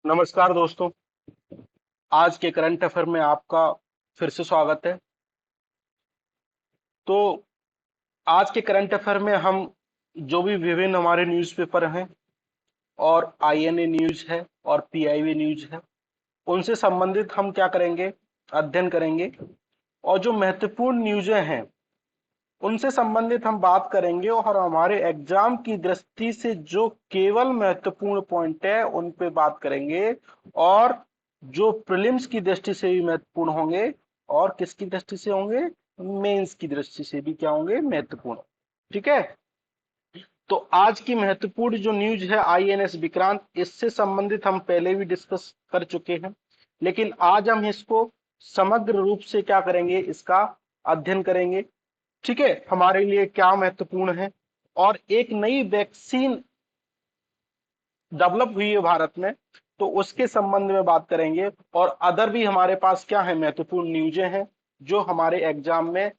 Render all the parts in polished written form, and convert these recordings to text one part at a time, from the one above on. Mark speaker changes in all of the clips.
Speaker 1: नमस्कार दोस्तों। आज के करंट अफेयर में आपका फिर से स्वागत है। तो आज के करंट अफेयर में हम जो भी विभिन्न हमारे न्यूज़पेपर हैं और आईएनए न्यूज है और पीआईबी न्यूज है, उनसे संबंधित हम क्या करेंगे, अध्ययन करेंगे। और जो महत्वपूर्ण न्यूज़ें हैं उनसे संबंधित हम बात करेंगे और हमारे एग्जाम की दृष्टि से जो केवल महत्वपूर्ण पॉइंट है उन पे बात करेंगे, और जो प्रीलिम्स की दृष्टि से भी महत्वपूर्ण होंगे और किसकी दृष्टि से होंगे, मेंस की दृष्टि से भी क्या होंगे, महत्वपूर्ण। ठीक है। तो आज की महत्वपूर्ण जो न्यूज है आईएनएस विक्रांत, इससे संबंधित हम पहले भी डिस्कस कर चुके हैं, लेकिन आज हम इसको समग्र रूप से क्या करेंगे, इसका अध्ययन करेंगे। ठीक है, हमारे लिए क्या महत्वपूर्ण है। और एक नई वैक्सीन डेवलप हुई है भारत में, तो उसके संबंध में बात करेंगे। और अदर भी हमारे पास क्या है, महत्वपूर्ण न्यूज़ें हैं जो हमारे एग्जाम में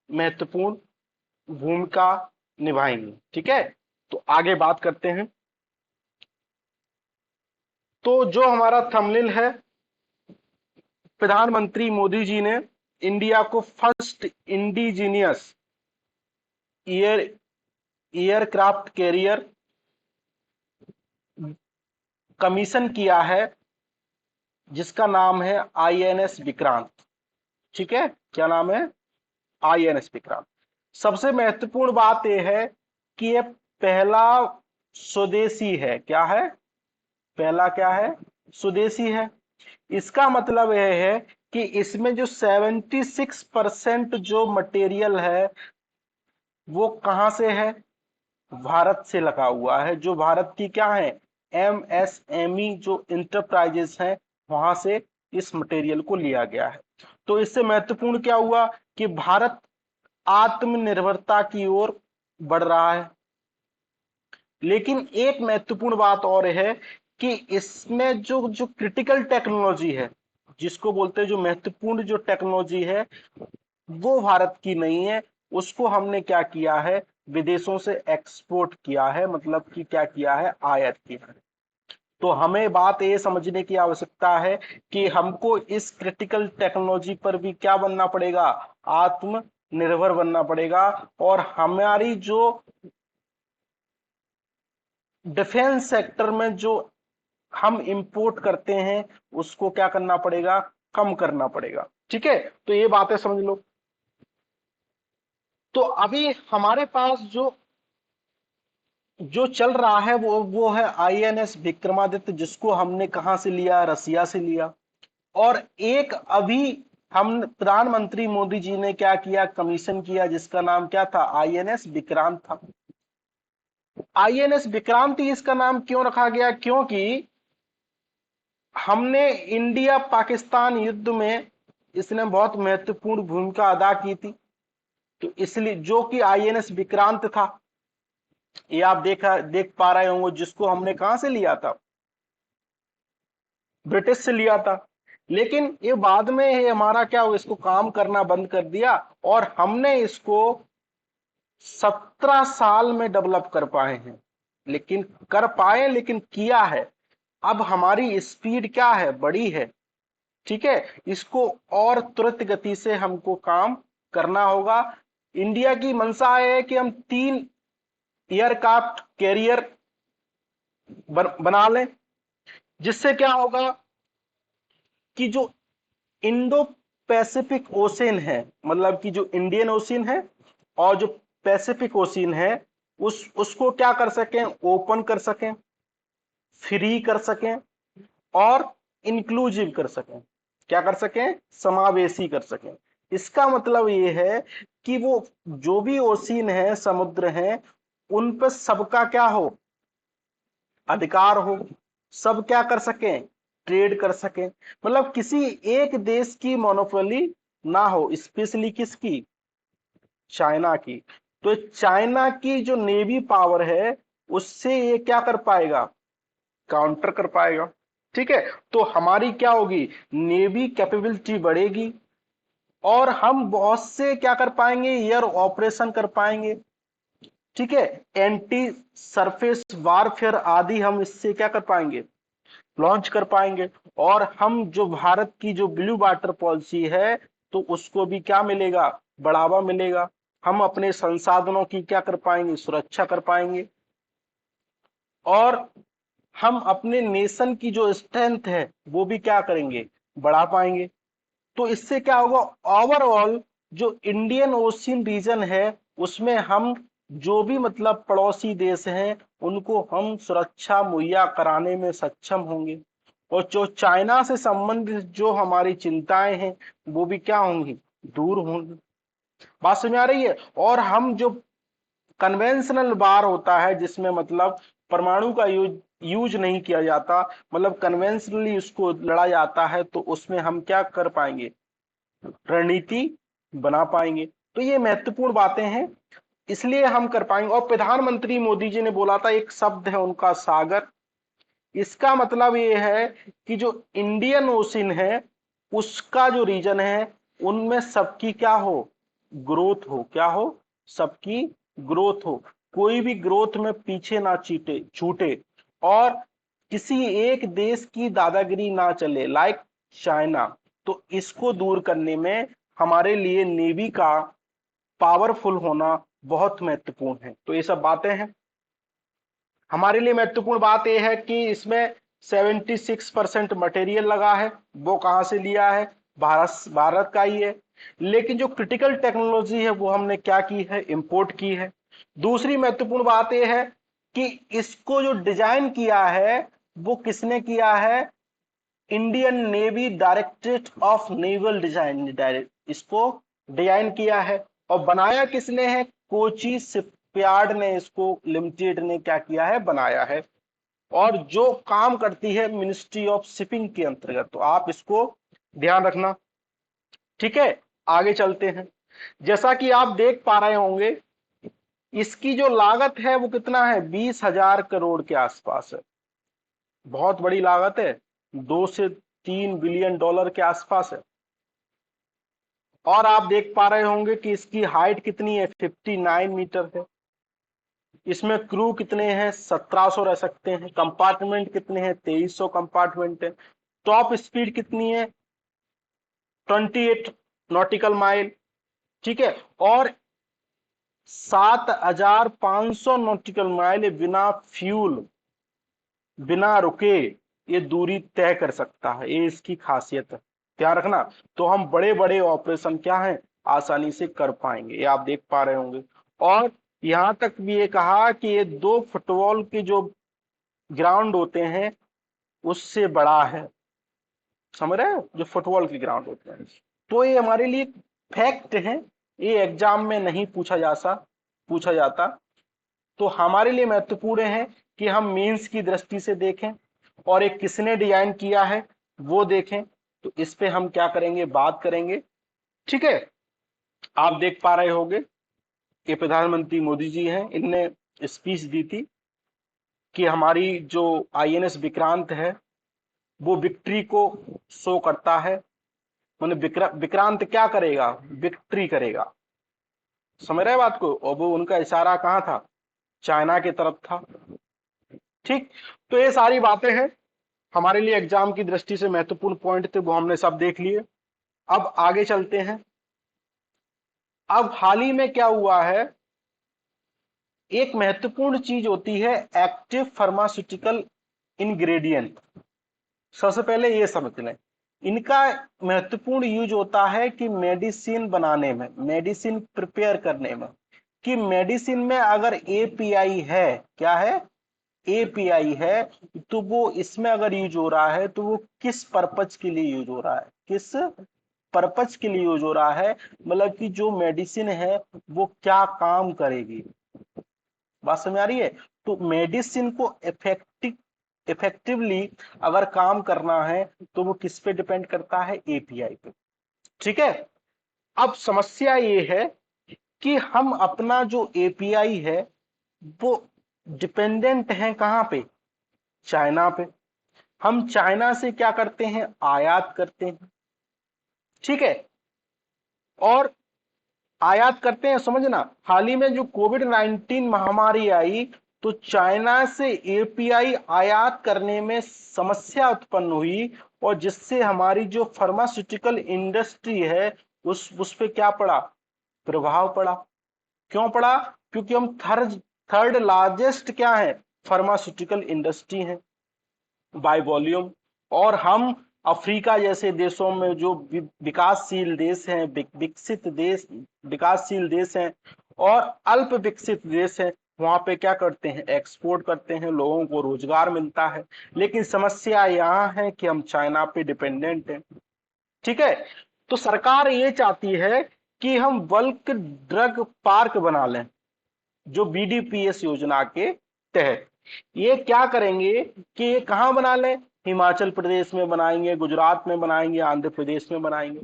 Speaker 1: महत्वपूर्ण भूमिका निभाएंगी। ठीक है, तो आगे बात करते हैं। तो जो हमारा थंबनेल है, प्रधानमंत्री मोदी जी ने इंडिया को first indigenous air aircraft carrier commission किया है, जिसका नाम है आईएनएस विक्रांत। ठीक है, क्या नाम है, आईएनएस विक्रांत। सबसे महत्वपूर्ण बात यह है कि यह पहला स्वदेशी है। क्या है, पहला क्या है, स्वदेशी है। इसका मतलब यह है कि इसमें जो 76% जो मटेरियल है वो कहां से है, भारत से लगा हुआ है। जो भारत की क्या है, एमएसएमई जो इंटरप्राइजेस हैं, वहां से इस मटेरियल को लिया गया है। तो इससे महत्वपूर्ण क्या हुआ कि भारत आत्मनिर्भरता की ओर बढ़ रहा है। लेकिन एक महत्वपूर्ण बात और है कि इसमें जो जो क्रिटिकल टेक्नोलॉजी है, जिसको बोलते हैं जो महत्वपूर्ण जो टेक्नोलॉजी है, वो भारत की नहीं है। उसको हमने क्या किया है, विदेशों से एक्सपोर्ट किया है, मतलब कि क्या किया है, आयात किया है। तो हमें बात ये समझने की आवश्यकता है कि हमको इस क्रिटिकल टेक्नोलॉजी पर भी क्या बनना पड़ेगा, आत्मनिर्भर बनना पड़ेगा। और हमारी जो डिफेंस सेक्टर में जो हम इंपोर्ट करते हैं उसको क्या करना पड़ेगा, कम करना पड़ेगा। ठीक है, तो ये बातें समझ लो। तो अभी हमारे पास जो जो चल रहा है वो है आईएनएस विक्रमादित्य, जिसको हमने कहां से लिया, रसिया से लिया। और एक अभी हम प्रधानमंत्री मोदी जी ने क्या किया, कमीशन किया, जिसका नाम क्या था, आईएनएस विक्रांत था। आईएनएस विक्रांत ही इसका नाम क्यों रखा गया, क्योंकि हमने इंडिया पाकिस्तान युद्ध में इसने बहुत महत्वपूर्ण भूमिका अदा की थी। तो इसलिए जो कि आईएनएस विक्रांत था, ये आप देख पा रहे होंगे, जिसको हमने कहां से लिया था, ब्रिटिश से लिया था। लेकिन ये बाद में ये हमारा क्या हुआ, इसको काम करना बंद कर दिया और हमने इसको 17 साल में डेवलप कर पाए हैं। लेकिन कर पाए, लेकिन किया है। अब हमारी स्पीड क्या है, बड़ी है। ठीक है, इसको और त्वरित गति से हमको काम करना होगा। इंडिया की मंशा है कि हम 3 एयरक्राफ्ट कैरियर बना लें, जिससे क्या होगा कि जो इंडो पैसिफिक ओशियन है, मतलब कि जो इंडियन ओशियन है और जो पैसिफिक ओशियन है, उसको क्या कर सकें, ओपन कर सकें, फ्री कर सकें और इंक्लूसिव कर सकें। क्या कर सकें, समावेशी कर सकें। इसका मतलब ये है कि वो जो भी ओशियन है, समुद्र है, उन पर सबका क्या हो, अधिकार हो। सब क्या कर सकें, ट्रेड कर सकें। मतलब किसी एक देश की मोनोपोली ना हो, स्पेशली किसकी, चाइना की। तो चाइना की जो नेवी पावर है, उससे ये क्या कर पाएगा, काउंटर कर पाएगा। ठीक है, तो हमारी क्या होगी, नेवी कैपेबिलिटी बढ़ेगी और हम बहुत से क्या कर पाएंगे, एयर ऑपरेशन कर पाएंगे। ठीक है, एंटी सरफेस वारफेयर आदि हम इससे क्या कर पाएंगे, लॉन्च कर पाएंगे। और हम जो भारत की जो ब्लू वाटर पॉलिसी है तो उसको भी क्या मिलेगा, बढ़ावा मिलेगा। हम अपने संसाधनों की क्या कर पाएंगे, सुरक्षा कर पाएंगे। और हम अपने नेशन की जो स्ट्रेंथ है वो भी क्या करेंगे, बढ़ा पाएंगे। तो इससे क्या होगा, ओवरऑल जो इंडियन ओशियन रीजन है उसमें हम जो भी मतलब पड़ोसी देश हैं उनको हम सुरक्षा मुहैया कराने में सक्षम होंगे। और जो चाइना से संबंधित जो हमारी चिंताएं हैं वो भी क्या होंगी, दूर होंगी। बात समझ आ रही है। और हम जो कन्वेंशनल वार होता है जिसमें मतलब परमाणु का यूज नहीं किया जाता, मतलब कन्वेंशनली उसको लड़ा जाता है, तो उसमें हम क्या कर पाएंगे, रणनीति बना पाएंगे। तो ये महत्वपूर्ण बातें हैं, इसलिए हम कर पाएंगे। और प्रधानमंत्री मोदी जी ने बोला था, एक शब्द है उनका सागर, इसका मतलब ये है कि जो इंडियन ओशन है उसका जो रीजन है उनमें सबकी क्या हो, ग्रोथ हो। क्या हो, सबकी ग्रोथ हो। कोई भी ग्रोथ में पीछे ना चीटे छूटे और किसी एक देश की दादागिरी ना चले, लाइक चाइना। तो इसको दूर करने में हमारे लिए नेवी का पावरफुल होना बहुत महत्वपूर्ण है। तो ये सब बातें हैं। हमारे लिए महत्वपूर्ण बात यह है कि इसमें 76% मटेरियल लगा है, वो कहां से लिया है, भारत का ही है। लेकिन जो क्रिटिकल टेक्नोलॉजी है वो हमने क्या की है, इंपोर्ट की है। दूसरी महत्वपूर्ण बात यह है कि इसको जो डिजाइन किया है वो किसने किया है, Indian navy directorate of naval design direct इसको डिजाइन किया है। और बनाया किसने है, कोची शिपयार्ड ने इसको लिमिटेड ने क्या किया है, बनाया है। और जो काम करती है मिनिस्ट्री ऑफ शिपिंग के अंतर्गत। तो आप इसको ध्यान रखना। ठीक है, आगे चलते हैं। जैसा कि आप देख पा रहे होंगे इसकी जो लागत है वो कितना है, 20,000 करोड़ के आसपास है। बहुत बड़ी लागत है, 2 से 3 बिलियन डॉलर के आसपास है। और आप देख पा रहे होंगे कि इसकी हाइट कितनी है, 59 मीटर है। इसमें क्रू कितने हैं, 1700 रह सकते हैं। कंपार्टमेंट कितने हैं, 2300 कंपार्टमेंट है। टॉप स्पीड कितनी है, 28 नॉटिकल माइल। ठीक है। और 7,500 नॉटिकल माइल बिना फ्यूल, बिना रुके ये दूरी तय कर सकता है। ये इसकी खासियत है, ध्यान रखना। तो हम बड़े बड़े ऑपरेशन क्या है आसानी से कर पाएंगे, ये आप देख पा रहे होंगे। और यहां तक भी ये कहा कि ये 2 फुटबॉल के जो ग्राउंड होते हैं उससे बड़ा है। समझ रहे हो, जो फुटबॉल के ग्राउंड होते हैं। तो ये हमारे लिए फैक्ट है, ये एग्जाम में नहीं पूछा जाता। तो हमारे लिए महत्वपूर्ण है कि हम मीन्स की दृष्टि से देखें और एक किसने डिजाइन किया है वो देखें। तो इस पे हम क्या करेंगे, बात करेंगे। ठीक है। आप देख पा रहे होंगे कि प्रधानमंत्री मोदी जी हैं, इनने स्पीच दी थी कि हमारी जो आईएनएस विक्रांत है वो विक्ट्री को शो करता है। मैंने विक्रांत क्या करेगा, विक्ट्री करेगा। समझ रहे बात को। और वो उनका इशारा कहाँ था, चाइना की तरफ था। ठीक। तो ये सारी बातें हैं हमारे लिए एग्जाम की दृष्टि से महत्वपूर्ण पॉइंट थे, वो हमने सब देख लिए। अब आगे चलते हैं। अब हाल ही में क्या हुआ है, एक महत्वपूर्ण चीज होती है एक्टिव फार्मास्यूटिकल इंग्रेडिएंट। सबसे पहले ये समझ लें, इनका महत्वपूर्ण यूज होता है कि मेडिसिन बनाने में, मेडिसिन प्रिपेयर करने में। कि मेडिसिन में अगर एपीआई है, क्या है, एपीआई है, तो वो इसमें अगर यूज हो रहा है तो वो किस पर्पज के लिए यूज हो रहा है, किस पर्पज के लिए यूज हो रहा है, मतलब कि जो मेडिसिन है वो क्या काम करेगी। बात समझ आ रही है। तो मेडिसिन को इफेक्टिवली अगर काम करना है तो वो किस पे डिपेंड करता है, एपीआई पे। ठीक है। अब समस्या ये है कि हम अपना जो एपीआई है वो डिपेंडेंट है कहां पे, चाइना पे। हम चाइना से क्या करते हैं, आयात करते हैं। ठीक है। और आयात करते हैं, समझना। हाल ही में जो कोविड 19 महामारी आई तो चाइना से एपीआई आयात करने में समस्या उत्पन्न हुई, और जिससे हमारी जो फार्मास्यूटिकल इंडस्ट्री है उस पे क्या पड़ा, प्रभाव पड़ा। क्यों पड़ा? क्योंकि हम थर्ड लार्जेस्ट क्या है, फार्मास्यूटिकल इंडस्ट्री है बाय वॉल्यूम। और हम अफ्रीका जैसे देशों में जो विकासशील देश हैं, विकसित देश, विकासशील देश हैं और अल्प विकसित देश हैं, वहां पे क्या करते हैं, एक्सपोर्ट करते हैं, लोगों को रोजगार मिलता है। लेकिन समस्या यहाँ है कि हम चाइना पे डिपेंडेंट हैं। ठीक है, तो सरकार ये चाहती है कि हम बल्क ड्रग पार्क बना लें, जो बीडीपीएस योजना के तहत। ये क्या करेंगे कि ये कहां बना लें, हिमाचल प्रदेश में बनाएंगे, गुजरात में बनाएंगे, आंध्र प्रदेश में बनाएंगे।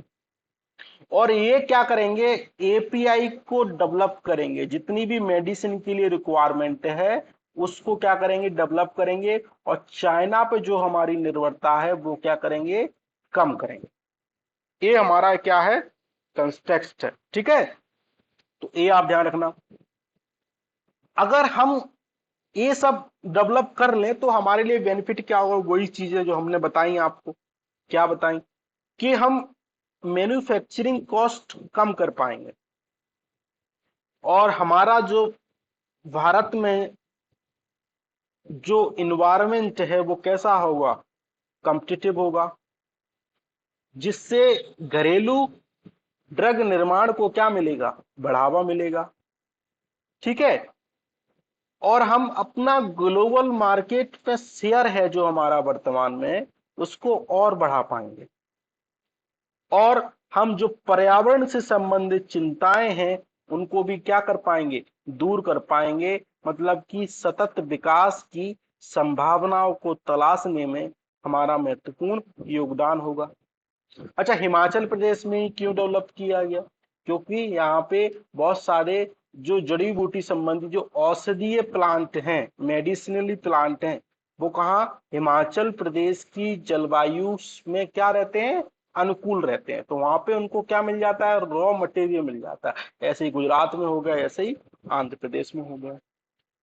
Speaker 1: और ये क्या करेंगे, एपीआई को डेवलप करेंगे, जितनी भी मेडिसिन के लिए रिक्वायरमेंट है उसको क्या करेंगे, डेवलप करेंगे। और चाइना पे जो हमारी निर्भरता है वो क्या करेंगे, कम करेंगे। ये हमारा क्या है, कंटेक्स्ट है। ठीक है, तो ये आप ध्यान रखना। अगर हम ये सब डेवलप कर लें तो हमारे लिए बेनिफिट क्या होगा, वही चीजें जो हमने बताई आपको। क्या बताई? कि हम मैन्युफैक्चरिंग कॉस्ट कम कर पाएंगे, और हमारा जो भारत में जो इन्वायरमेंट है वो कैसा होगा, कॉम्पिटिटिव होगा, जिससे घरेलू ड्रग निर्माण को क्या मिलेगा, बढ़ावा मिलेगा। ठीक है, और हम अपना ग्लोबल मार्केट पे शेयर है जो हमारा वर्तमान में, उसको और बढ़ा पाएंगे। और हम जो पर्यावरण से संबंधित चिंताएं हैं उनको भी क्या कर पाएंगे, दूर कर पाएंगे। मतलब कि सतत विकास की संभावनाओं को तलाशने में हमारा महत्वपूर्ण योगदान होगा। अच्छा, हिमाचल प्रदेश में ही क्यों डेवलप किया गया? क्योंकि यहाँ पे बहुत सारे जो जड़ी बूटी संबंधी जो औषधीय प्लांट हैं, मेडिसिनली प्लांट हैं, वो कहाँ, हिमाचल प्रदेश की जलवायु में क्या रहते हैं, अनुकूल रहते हैं। तो वहां पे उनको क्या मिल जाता है, रॉ मटेरियल मिल जाता है। ऐसे ही गुजरात में हो गया, ऐसे ही आंध्र प्रदेश में हो गया।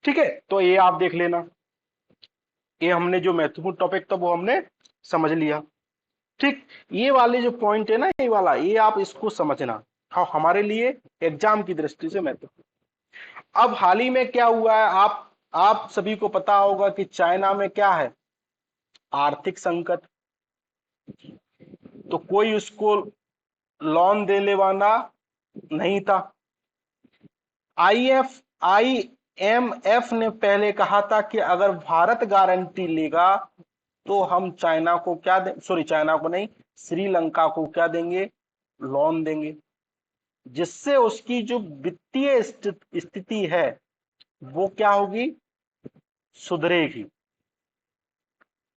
Speaker 1: ठीक है, तो ये आप देख लेना। ये हमने जो महत्वपूर्ण टॉपिक था वो हमने समझ लिया। ठीक, ये वाले जो पॉइंट है ना, ये वाला, ये आप इसको समझना। हाँ, हमारे लिए एग्जाम की दृष्टि से महत्वपूर्ण। अब हाल ही में क्या हुआ है, आप सभी को पता होगा कि चाइना में क्या है, आर्थिक संकट। तो कोई उसको लोन देने वाला नहीं था। आईएमएफ ने पहले कहा था कि अगर भारत गारंटी लेगा तो हम चाइना को क्या दे, सॉरी चाइना को नहीं, श्रीलंका को क्या देंगे, लोन देंगे, जिससे उसकी जो वित्तीय स्थिति है वो क्या होगी, सुधरेगी।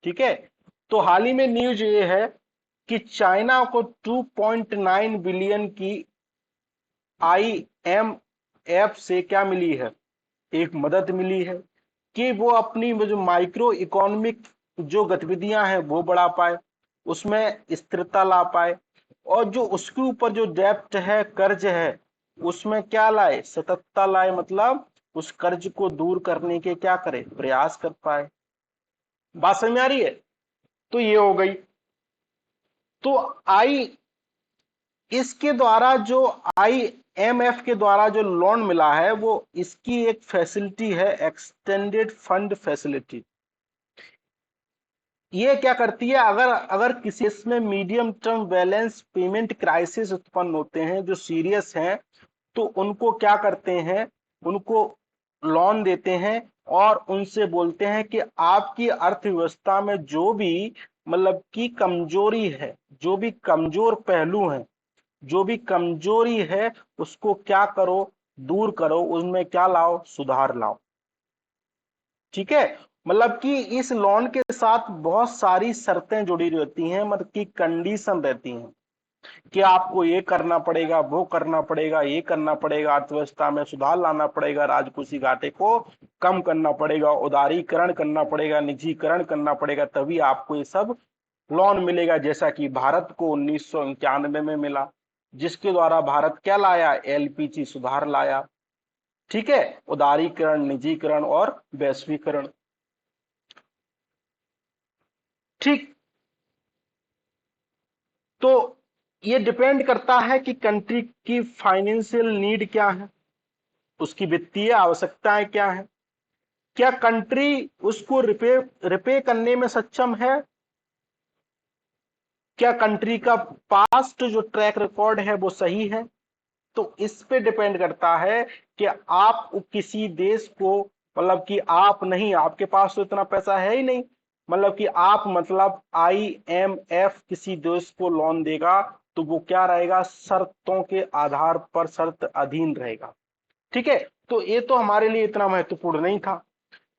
Speaker 1: ठीक है, तो हाल ही में न्यूज ये है कि चाइना को 2.9 बिलियन की आईएमएफ से क्या मिली है, एक मदद मिली है कि वो अपनी जो माइक्रो इकोनॉमिक जो गतिविधियां हैं वो बढ़ा पाए, उसमें स्थिरता ला पाए, और जो उसके ऊपर जो डेब्ट है, कर्ज है, उसमें क्या लाए, सततता लाए। मतलब उस कर्ज को दूर करने के क्या करे, प्रयास कर पाए। बात समझ में आ रही है? तो ये हो गई। तो आई इसके द्वारा जो आईएमएफ के द्वारा जो लोन मिला है वो इसकी एक फैसिलिटी है, एक्सटेंडेड फंड फैसिलिटी। ये क्या करती है, अगर अगर किसी इसमें medium term balance payment crisis उत्पन्न होते हैं जो सीरियस हैं, तो उनको क्या करते हैं, उनको लोन देते हैं और उनसे बोलते हैं कि आपकी अर्थव्यवस्था में जो भी मतलब की कमजोरी है, जो भी कमजोर पहलू हैं, जो भी कमजोरी है उसको क्या करो, दूर करो, उनमें क्या लाओ, सुधार लाओ। ठीक है, मतलब कि इस लोन के साथ बहुत सारी शर्तें जुड़ी रहती हैं, मतलब कि कंडीशन रहती हैं कि आपको ये करना पड़ेगा, वो करना पड़ेगा, ये करना पड़ेगा, अर्थव्यवस्था में सुधार लाना पड़ेगा, राजकोषीय घाटे को कम करना पड़ेगा, उदारीकरण करना पड़ेगा, निजीकरण करना पड़ेगा, तभी आपको ये सब लोन मिलेगा। जैसा कि भारत को 1991 में मिला, जिसके द्वारा भारत क्या लाया, एलपीजी सुधार लाया। ठीक है, उदारीकरण, निजीकरण और वैश्वीकरण। ठीक, तो ये डिपेंड करता है कि कंट्री की फाइनेंशियल नीड क्या है, उसकी वित्तीय आवश्यकताएं क्या है, क्या कंट्री उसको रिपे रिपे करने में सक्षम है, क्या कंट्री का पास्ट जो ट्रैक रिकॉर्ड है वो सही है। तो इस पे डिपेंड करता है कि आप किसी देश को, मतलब कि आप नहीं, आपके पास तो इतना पैसा है ही नहीं, मतलब कि आप, मतलब IMF किसी देश को लोन देगा तो वो क्या रहेगा, शर्तों के आधार पर, शर्त अधीन रहेगा। ठीक है, तो ये तो हमारे लिए इतना महत्वपूर्ण नहीं था।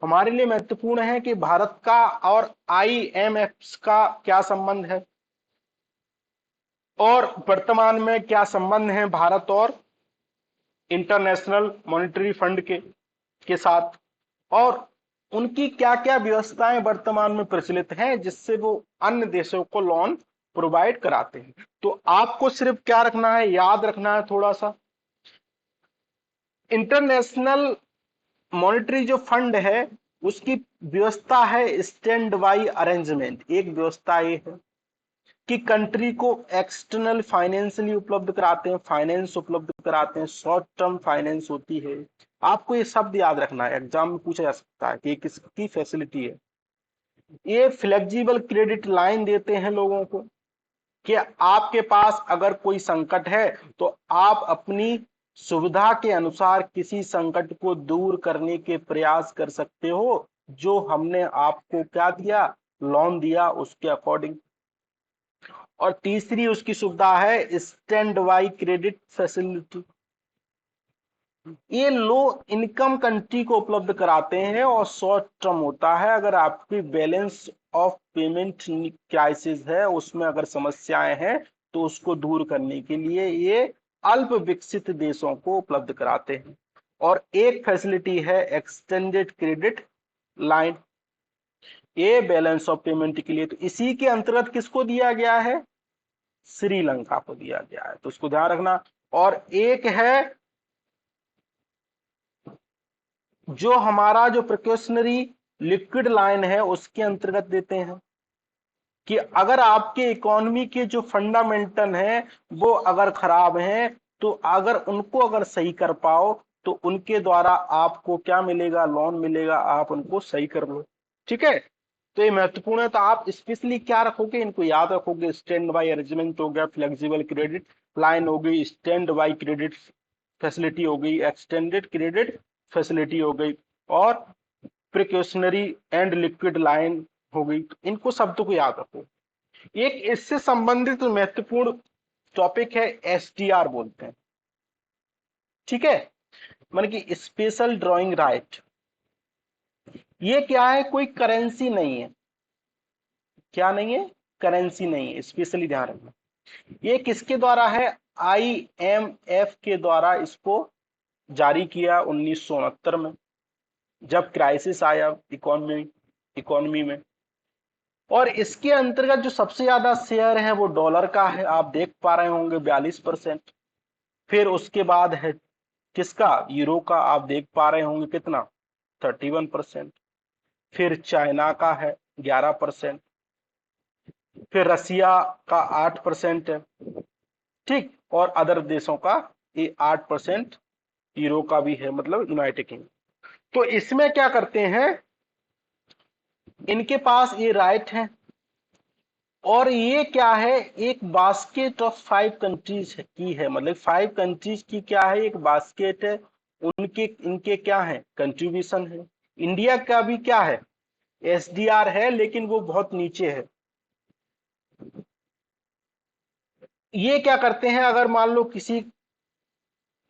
Speaker 1: हमारे लिए महत्वपूर्ण है कि भारत का और IMF का क्या संबंध है, और वर्तमान में क्या संबंध है भारत और इंटरनेशनल मॉनेटरी फंड के साथ, और उनकी क्या क्या व्यवस्थाएं वर्तमान में प्रचलित हैं जिससे वो अन्य देशों को लोन प्रोवाइड कराते हैं। तो आपको सिर्फ क्या रखना है, याद रखना है थोड़ा सा, इंटरनेशनल मॉनेटरी जो फंड है उसकी व्यवस्था है स्टैंड बाई अरेंजमेंट। एक व्यवस्था ये है कि कंट्री को एक्सटर्नल फाइनेंशियली उपलब्ध कराते हैं, फाइनेंस उपलब्ध कराते हैं, शॉर्ट टर्म फाइनेंस होती है। आपको ये शब्द याद रखना है, एग्जाम में पूछा जा सकता है कि ये किसकी फैसिलिटी है। ये फ्लेक्सिबल क्रेडिट लाइन देते हैं लोगों को कि आपके पास अगर कोई संकट है तो आप अपनी सुविधा के अनुसार किसी संकट को दूर करने के प्रयास कर सकते हो, जो हमने आपको क्या दिया, लोन दिया, उसके अकॉर्डिंग। और तीसरी उसकी सुविधा है स्टैंड बाई क्रेडिट फैसिलिटी। ये लो इनकम कंट्री को उपलब्ध कराते हैं और शॉर्ट टर्म होता है, अगर आपकी बैलेंस ऑफ पेमेंट क्राइसिस है, उसमें अगर समस्याएं हैं तो उसको दूर करने के लिए ये अल्प विकसित देशों को उपलब्ध कराते हैं। और एक फैसिलिटी है एक्सटेंडेड क्रेडिट लाइन, ये बैलेंस ऑफ पेमेंट के लिए। तो इसी के अंतर्गत किसको दिया गया है, श्रीलंका को दिया गया है, तो उसको ध्यान रखना। और एक है जो हमारा जो प्रिकॉशनरी लिक्विड लाइन है उसके अंतर्गत देते हैं कि अगर आपके इकोनॉमी के जो फंडामेंटल हैं वो अगर खराब हैं, तो अगर उनको अगर सही कर पाओ तो उनके द्वारा आपको क्या मिलेगा, लोन मिलेगा, आप उनको सही कर लो। ठीक है, तो ये महत्वपूर्ण है। तो आप स्पेशली क्या रखोगे, इनको याद रखोगे, स्टैंड बाई अरेंजमेंट हो गया, फ्लेक्सिबल क्रेडिट लाइन हो गई, स्टैंड बाई क्रेडिट फैसिलिटी हो गई, एक्सटेंडेड क्रेडिट फैसिलिटी हो गई, और प्रिकॉशनरी एंड लिक्विड लाइन हो गई। तो इनको शब्द को याद रखो। एक इससे संबंधित महत्वपूर्ण टॉपिक है SDR बोलते हैं। ठीक है, मतलब कि स्पेशल ड्राइंग राइट। ये क्या है, कोई करेंसी नहीं है, क्या नहीं है, करेंसी नहीं है, स्पेशली ध्यान रखना। ये किसके द्वारा है, IMF के द्वारा इसको जारी किया 1969 में, जब क्राइसिस आया इकोनॉमी में। और इसके अंतर्गत जो सबसे ज्यादा शेयर है वो डॉलर का है, आप देख पा रहे होंगे 42%। फिर उसके बाद है किसका, यूरो का, आप देख पा रहे होंगे कितना, 31%। फिर चाइना का है 11%। फिर रसिया का 8% है। ठीक, और अदर देशों का ये 8%, यूरो का भी है, मतलब यूनाइटेड किंगडम। तो इसमें क्या करते हैं, इनके पास ये राइट है, और ये क्या है, एक बास्केट ऑफ 5 कंट्रीज की है, मतलब 5 कंट्रीज की क्या है, एक बास्केट है। उनके इनके क्या है, कंट्रीब्यूशन है। इंडिया का भी क्या है, SDR है, लेकिन वो बहुत नीचे है। ये क्या करते हैं, अगर मान लो किसी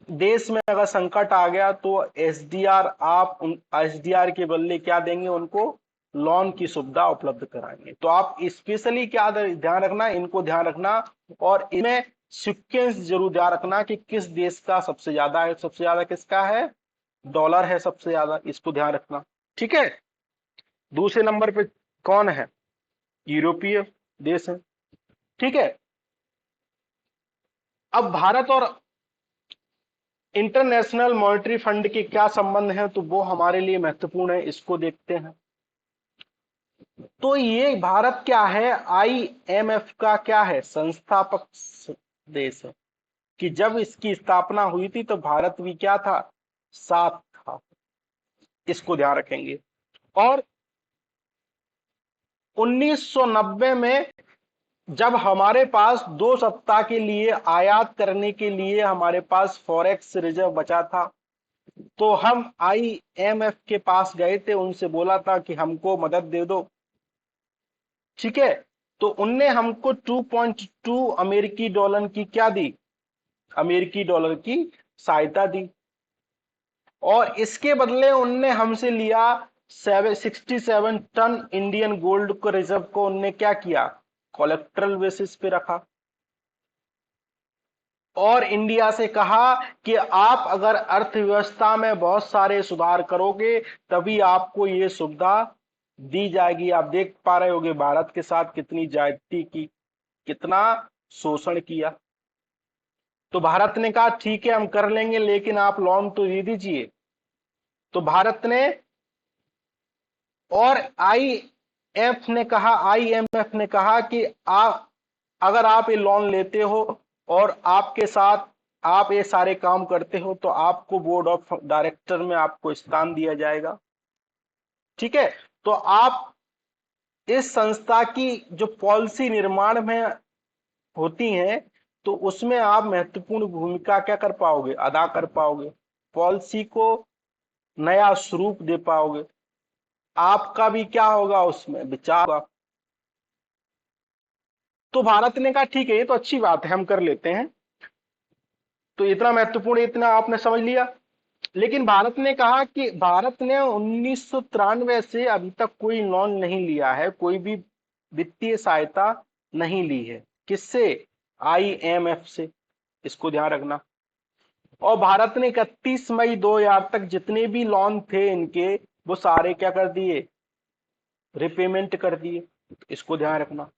Speaker 1: देश में अगर संकट आ गया तो SDR, आप उन SDR के बदले क्या देंगे, उनको लोन की सुविधा उपलब्ध कराएंगे। तो आप स्पेशली क्या ध्यान रखना, इनको ध्यान रखना, और इनमें सिक्वेंस जरूर ध्यान रखना कि किस देश का सबसे ज्यादा है, सबसे ज्यादा किसका है, डॉलर है सबसे ज्यादा, इसको ध्यान रखना। ठीक है, दूसरे नंबर पे कौन है, यूरोपीय देश है। ठीक है, अब भारत और इंटरनेशनल मॉनेटरी फंड के क्या संबंध है, तो वो हमारे लिए महत्वपूर्ण है, इसको देखते हैं। तो ये भारत क्या है, आईएमएफ का क्या है, संस्थापक देश है। कि जब इसकी स्थापना हुई थी तो भारत भी क्या था, साथ था, इसको ध्यान रखेंगे। और 1990 में जब हमारे पास 2 सप्ताह के लिए आयात करने के लिए हमारे पास फॉरेक्स रिजर्व बचा था, तो हम आईएमएफ के पास गए थे, उनसे बोला था कि हमको मदद दे दो। ठीक है, तो उनने हमको 2.2 अमेरिकी डॉलर की क्या दी, अमेरिकी डॉलर की सहायता दी। और इसके बदले उनने हमसे लिया 67 टन इंडियन गोल्ड को, रिजर्व को उनने क्या किया, कोलेक्ट्रल बेसिस पे रखा। और इंडिया से कहा कि आप अगर अर्थव्यवस्था में बहुत सारे सुधार करोगे तभी आपको ये सुविधा दी जाएगी। आप देख पा रहे होगे भारत के साथ कितनी ज्यादती की, कितना शोषण किया। तो भारत ने कहा ठीक है हम कर लेंगे, लेकिन आप लोन तो दे दीजिए। तो भारत ने, और आईएमएफ ने कहा कि आप अगर आप ये लोन लेते हो और आपके साथ आप ये सारे काम करते हो तो आपको बोर्ड ऑफ डायरेक्टर में आपको स्थान दिया जाएगा। ठीक है, तो आप इस संस्था की जो पॉलिसी निर्माण में होती हैं तो उसमें आप महत्वपूर्ण भूमिका क्या कर पाओगे, अदा कर पाओगे, पॉलिसी को नया स्वरूप दे पाओगे, आपका भी क्या होगा उसमें विचार होगा। तो भारत ने कहा ठीक है ये तो अच्छी बात है हम कर लेते हैं, तो इतना महत्वपूर्ण, इतना आपने समझ लिया। लेकिन भारत ने कहा कि भारत ने 1993 से अभी तक कोई लोन नहीं लिया है, कोई भी वित्तीय सहायता नहीं ली है, किससे, आईएमएफ से, इसको ध्यान रखना। और भारत ने 31 मई 2000 तक जितने भी लोन थे इनके, वो सारे क्या कर दिए, रिपेमेंट कर दिए, इसको ध्यान रखना।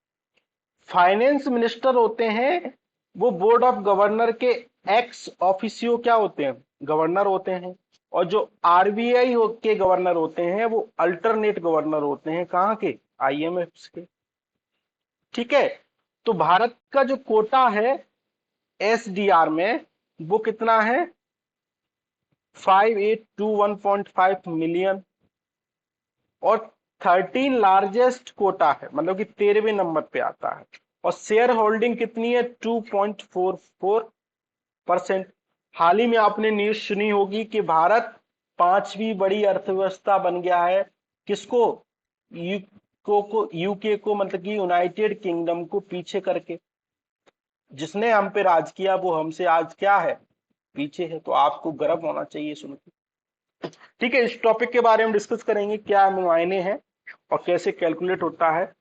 Speaker 1: फाइनेंस मिनिस्टर होते हैं वो बोर्ड ऑफ गवर्नर के एक्स ऑफिसियो क्या होते हैं, गवर्नर होते हैं। और जो आरबीआई के गवर्नर होते हैं वो अल्टरनेट गवर्नर होते हैं, कहाँ के, आईएमएफ के। ठीक है, तो भारत का जो कोटा है एसडीआर में वो कितना है, 5821.5 मिलियन। और 13 लार्जेस्ट कोटा है, मतलब कि 13वें नंबर पे आता है। और शेयर होल्डिंग कितनी है, 2.44%। हाल ही में आपने न्यूज सुनी होगी कि भारत 5वीं बड़ी अर्थव्यवस्था बन गया है, किसको, यूके को, मतलब कि यूनाइटेड किंगडम को पीछे करके। जिसने हम पे राज किया वो हमसे आज क्या है, पीछे है। तो आपको गर्व होना चाहिए सुन के। ठीक है, इस टॉपिक के बारे में डिस्कस करेंगे, क्या मायने हैं और कैसे कैलकुलेट होता है,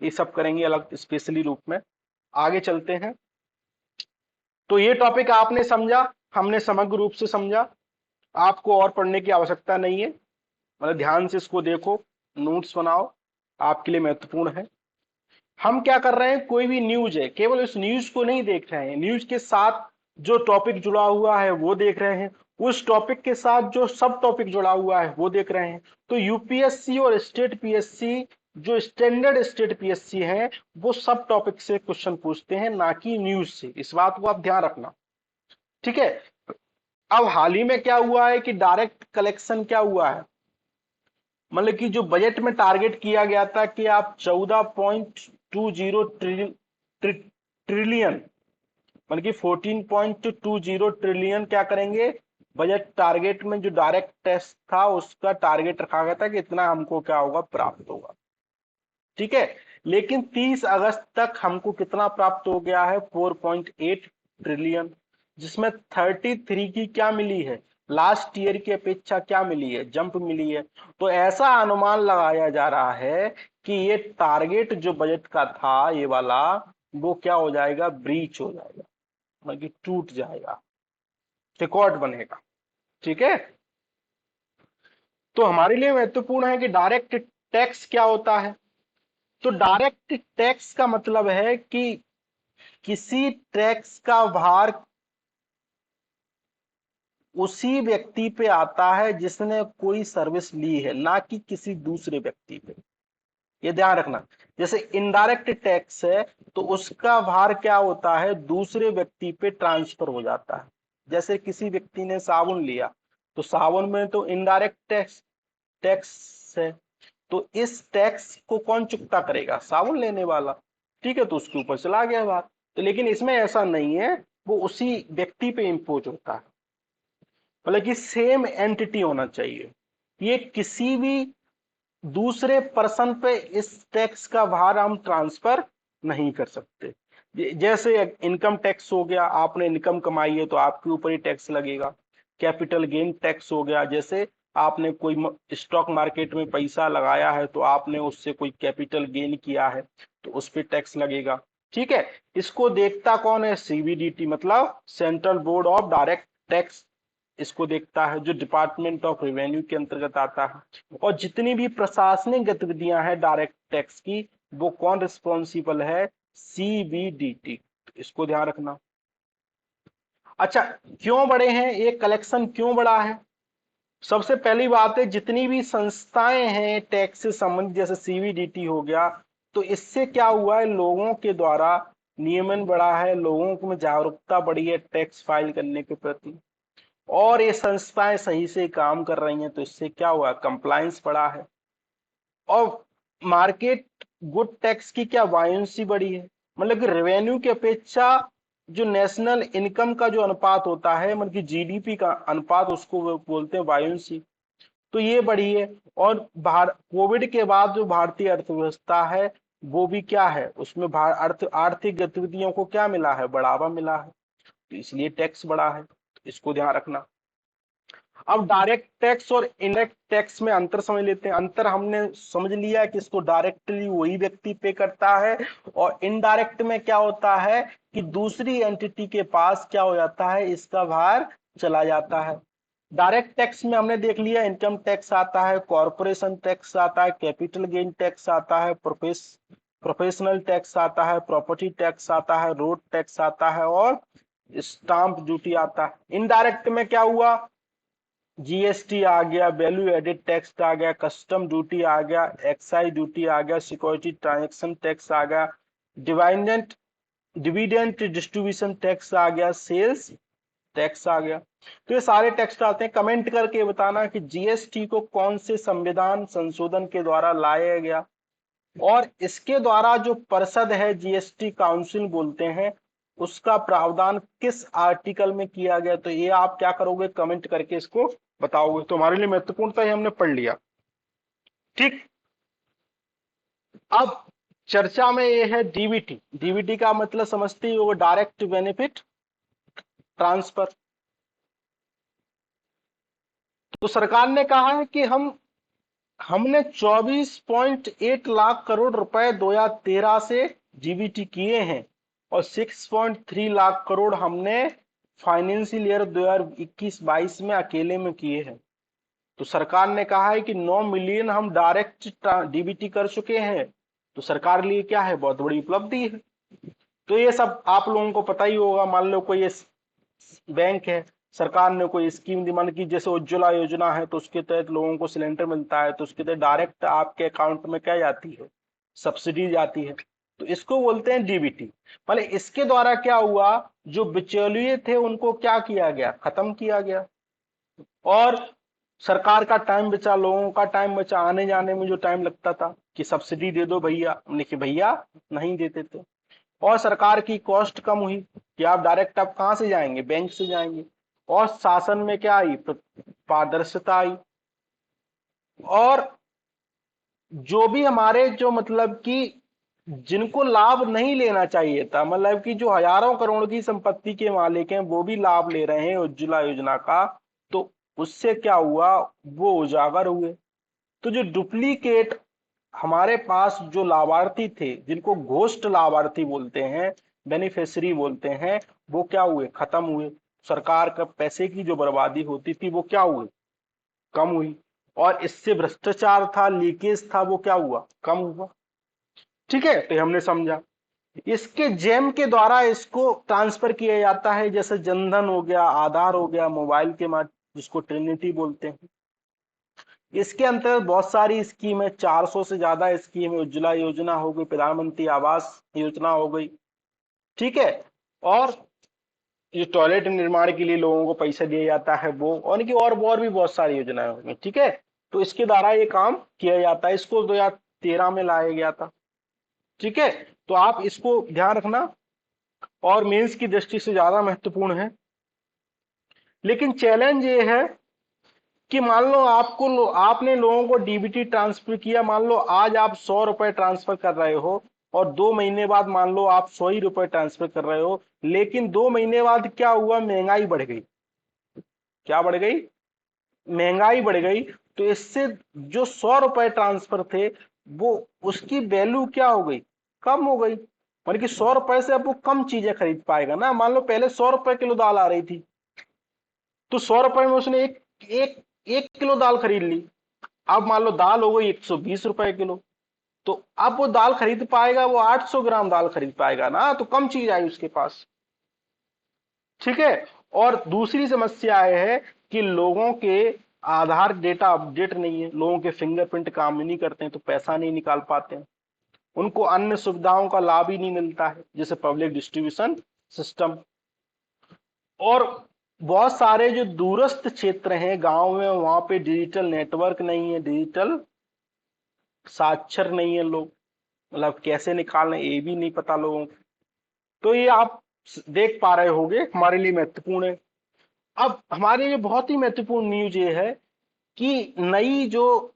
Speaker 1: ये सब करेंगे अलग स्पेशली रूप में। आगे चलते हैं। तो ये टॉपिक आपने समझा, हमने समग्र रूप से समझा, आपको और पढ़ने की आवश्यकता नहीं है, मतलब ध्यान से इसको देखो, नोट्स बनाओ, आपके लिए महत्वपूर्ण है। हम क्या कर रहे हैं, कोई भी न्यूज है केवल उस न्यूज को नहीं देख रहे हैं, न्यूज के साथ जो टॉपिक जुड़ा हुआ है वो देख रहे हैं, उस टॉपिक के साथ जो सब टॉपिक जुड़ा हुआ है वो देख रहे हैं। तो यूपीएससी और स्टेट पीएससी, जो स्टैंडर्ड स्टेट पीएससी है, वो सब टॉपिक से क्वेश्चन पूछते हैं, ना कि न्यूज से, इस बात को आप ध्यान रखना। ठीक है, अब हाल ही में क्या हुआ है कि डायरेक्ट कलेक्शन क्या हुआ है, मतलब कि जो बजट में टारगेट किया गया था कि आप 14.20 ट्रिलियन, मतलब कि 14.20 ट्रिलियन क्या करेंगे, बजट टारगेट में जो डायरेक्ट टैक्स था उसका टारगेट रखा गया था कि इतना हमको क्या होगा, प्राप्त होगा। ठीक है, लेकिन 30 अगस्त तक हमको कितना प्राप्त हो गया है, 4.8 ट्रिलियन, जिसमें 33 की क्या मिली है, लास्ट ईयर की अपेक्षा क्या मिली है, जंप मिली है। तो ऐसा अनुमान लगाया जा रहा है कि ये टारगेट जो बजट का था ये वाला, वो क्या हो जाएगा, ब्रीच हो जाएगा, मतलब कि टूट जाएगा, रिकॉर्ड बनेगा। ठीक है, तो हमारे लिए महत्वपूर्ण है कि डायरेक्ट टैक्स क्या होता है। तो डायरेक्ट टैक्स का मतलब है कि किसी टैक्स का भार उसी व्यक्ति पे आता है जिसने कोई सर्विस ली है, ना कि किसी दूसरे व्यक्ति पे। ये ध्यान रखना। जैसे इनडायरेक्ट टैक्स है तो उसका भार क्या होता है, दूसरे व्यक्ति पे ट्रांसफर हो जाता है। जैसे किसी व्यक्ति ने साबुन लिया तो साबुन में तो इनडायरेक्ट टैक्स टैक्स है, तो इस टैक्स को कौन चुकता करेगा, साबुन लेने वाला। ठीक है, तो उसके ऊपर चला गया बात। तो लेकिन इसमें ऐसा नहीं है, वो उसी व्यक्ति पे इम्पोज होता है। मतलब कि सेम एंटिटी होना चाहिए, ये किसी भी दूसरे पर्सन पे इस टैक्स का भार हम ट्रांसफर नहीं कर सकते। जैसे इनकम टैक्स हो गया, आपने इनकम कमाई है तो आपके ऊपर ही टैक्स लगेगा। कैपिटल गेन टैक्स हो गया, जैसे आपने कोई स्टॉक मार्केट में पैसा लगाया है तो आपने उससे कोई कैपिटल गेन किया है तो उस पर टैक्स लगेगा। ठीक है, इसको देखता कौन है, सीबीडीटी, मतलब central board of direct tax इसको देखता है, जो डिपार्टमेंट ऑफ रेवेन्यू के अंतर्गत आता है। और जितनी भी प्रशासनिक गतिविधियां हैं डायरेक्ट टैक्स की, वो कौन रिस्पॉन्सिबल है, सीबीडीटी। इसको ध्यान रखना। अच्छा, क्यों बड़े हैं ये कलेक्शन, क्यों बड़ा है? सबसे पहली बात है, जितनी भी संस्थाएं हैं टैक्स से संबंधित, जैसे सीबीडीटी हो गया, तो इससे क्या हुआ है, लोगों के द्वारा नियमन बढ़ा है, लोगों में जागरूकता बढ़ी है टैक्स फाइल करने के प्रति, और ये संस्थाएं सही से काम कर रही हैं, तो इससे क्या हुआ, कंप्लायंस बढ़ा है। और मार्केट गुड टैक्स की क्या वायंसी बढ़ी है, मतलब कि रेवेन्यू की अपेक्षा जो नेशनल इनकम का जो अनुपात होता है, मतलब कि जीडीपी का अनुपात, उसको वो बोलते हैं वायंसी, तो ये बढ़ी है। और कोविड के बाद जो भारतीय अर्थव्यवस्था है वो भी क्या है, उसमें आर्थिक गतिविधियों को क्या मिला है, बढ़ावा मिला है, तो इसलिए टैक्स बढ़ा है, तो इसको ध्यान रखना। अब डायरेक्ट टैक्स और इनडायरेक्ट टैक्स में अंतर समझ लेते हैं। अंतर हमने समझ लिया कि इसको डायरेक्टली वही व्यक्ति पे करता है, और इनडायरेक्ट में क्या होता है कि दूसरी एंटिटी के पास क्या हो जाता है, इसका भार चला जाता है। डायरेक्ट टैक्स में हमने देख लिया, इनकम टैक्स आता है, कॉरपोरेशन टैक्स आता है, कैपिटल गेन टैक्स आता है, प्रोफेशनल टैक्स आता है, प्रॉपर्टी टैक्स आता है, रोड टैक्स आता है, और स्टाम्प ड्यूटी आता है। इनडायरेक्ट में क्या हुआ, जीएसटी आ गया, वैल्यू एडेड टैक्स आ गया, कस्टम ड्यूटी आ गया, एक्साइज ड्यूटी आ गया, सिक्योरिटी ट्रांजैक्शन टैक्स आ गया, डिविडेंड डिविडेंड डिस्ट्रीब्यूशन टैक्स आ गया, सेल्स टैक्स आ गया। तो ये सारे टैक्स आते हैं। कमेंट करके बताना कि जीएसटी को कौन से संविधान संशोधन के द्वारा लाया गया, और इसके द्वारा जो परिषद है, जीएसटी काउंसिल बोलते हैं, उसका प्रावधान किस आर्टिकल में किया गया। तो ये आप क्या करोगे, कमेंट करके इसको बताओगे, तो हमारे लिए महत्वपूर्णता हमने पढ़ लिया। ठीक, अब चर्चा में ये है डीबीटी। डीबीटी का मतलब समझते ही होगा, डायरेक्ट बेनिफिट ट्रांसफर। तो सरकार ने कहा है कि हमने 24.8 लाख करोड़ रुपए 2013 से डीबीटी किए हैं, और 6.3 लाख करोड़ हमने फाइनेंशियल ईयर 2021-22 में अकेले में किए हैं। तो सरकार ने कहा है कि 9 मिलियन हम डायरेक्ट डीबीटी कर चुके हैं, तो सरकार के लिए क्या है, बहुत बड़ी उपलब्धि है। तो ये सब आप लोगों को पता ही होगा। मान लो कोई बैंक है, सरकार ने कोई स्कीम दी, मान की जैसे उज्ज्वला योजना है, तो उसके तहत लोगों को सिलेंडर मिलता है, तो उसके तहत डायरेक्ट आपके अकाउंट में क्या जाती है, सब्सिडी जाती है, तो इसको बोलते हैं डीबीटी। मतलब इसके द्वारा क्या हुआ, जो बिचौलिए थे उनको क्या किया गया, खत्म किया गया, और सरकार का टाइम बचा, लोगों का टाइम बचा, आने जाने में जो टाइम लगता था कि सब्सिडी दे दो भैया, लिखे भैया नहीं देते थे, और सरकार की कॉस्ट कम हुई कि आप डायरेक्ट आप कहां से जाएंगे, बैंक से जाएंगे, और शासन में क्या आई, पारदर्शिता आई। और जो भी हमारे जो मतलब कि जिनको लाभ नहीं लेना चाहिए था, मतलब कि जो हजारों करोड़ की संपत्ति के मालिक हैं, वो भी लाभ ले रहे हैं उज्ज्वला योजना का, तो उससे क्या हुआ, वो उजागर हुए। तो जो डुप्लीकेट हमारे पास जो लाभार्थी थे, जिनको घोस्ट लाभार्थी बोलते हैं, बेनिफिशियरी बोलते हैं, वो क्या हुए, खत्म हुए। सरकार का पैसे की जो बर्बादी होती थी वो क्या हुई, कम हुई। और इससे भ्रष्टाचार था, लीकेज था, वो क्या हुआ, कम हुआ। ठीक है, तो हमने समझा। इसके जेम के द्वारा इसको ट्रांसफर किया जाता है, जैसे जनधन हो गया, आधार हो गया, मोबाइल के माध्यम जिसको ट्रिनिटी बोलते हैं। इसके अंतर्गत बहुत सारी स्कीम है, 400 से ज्यादा स्कीम है। उज्ज्वला योजना हो गई, प्रधानमंत्री आवास योजना हो गई, ठीक है। और ये टॉयलेट निर्माण के लिए लोगों को पैसा दिया जाता है वो, और इनकी और भी बहुत सारी योजनाएं होंगी, ठीक है। तो इसके द्वारा ये काम किया जाता है। इसको 2013 में लाया गया था, ठीक है। तो आप इसको ध्यान रखना, और मेंस की दृष्टि से ज्यादा महत्वपूर्ण है। लेकिन चैलेंज ये है कि मान लो आपने लोगों को डीबीटी ट्रांसफर किया, मान लो आज आप 100 रुपए ट्रांसफर कर रहे हो, और 2 महीने बाद मान लो आप 100 ही रुपए ट्रांसफर कर रहे हो, लेकिन 2 महीने बाद क्या हुआ, महंगाई बढ़ गई। क्या बढ़ गई? महंगाई बढ़ गई। तो इससे जो 100 रुपए ट्रांसफर थे, वो उसकी वैल्यू क्या हो गई, कम हो गई। मतलब कि 100 रुपए से अब वो कम चीजें खरीद पाएगा ना। मान लो पहले 100 रुपए किलो दाल आ रही थी, तो 100 रुपए में उसने एक एक किलो दाल खरीद ली। अब मान लो दाल हो गई 120 रुपए किलो, तो अब वो दाल खरीद पाएगा, वो 800 ग्राम दाल खरीद पाएगा ना, तो कम चीज आई उसके पास, ठीक है। और दूसरी समस्या यह है कि लोगों के आधार डेटा अपडेट नहीं है, लोगों के फिंगरप्रिंट काम नहीं करते हैं, तो पैसा नहीं निकाल पाते हैं। उनको अन्य सुविधाओं का लाभ ही नहीं मिलता है, जैसे पब्लिक डिस्ट्रीब्यूशन सिस्टम। और बहुत सारे जो दूरस्थ क्षेत्र हैं गांव में, वहां पे डिजिटल नेटवर्क नहीं है, डिजिटल साक्षर नहीं है लोग, मतलब कैसे निकालना ये भी नहीं पता लोगों को। तो ये आप देख पा रहे होंगे, हमारे लिए महत्वपूर्ण है। अब हमारे लिए बहुत ही महत्वपूर्ण न्यूज ये है कि नई जो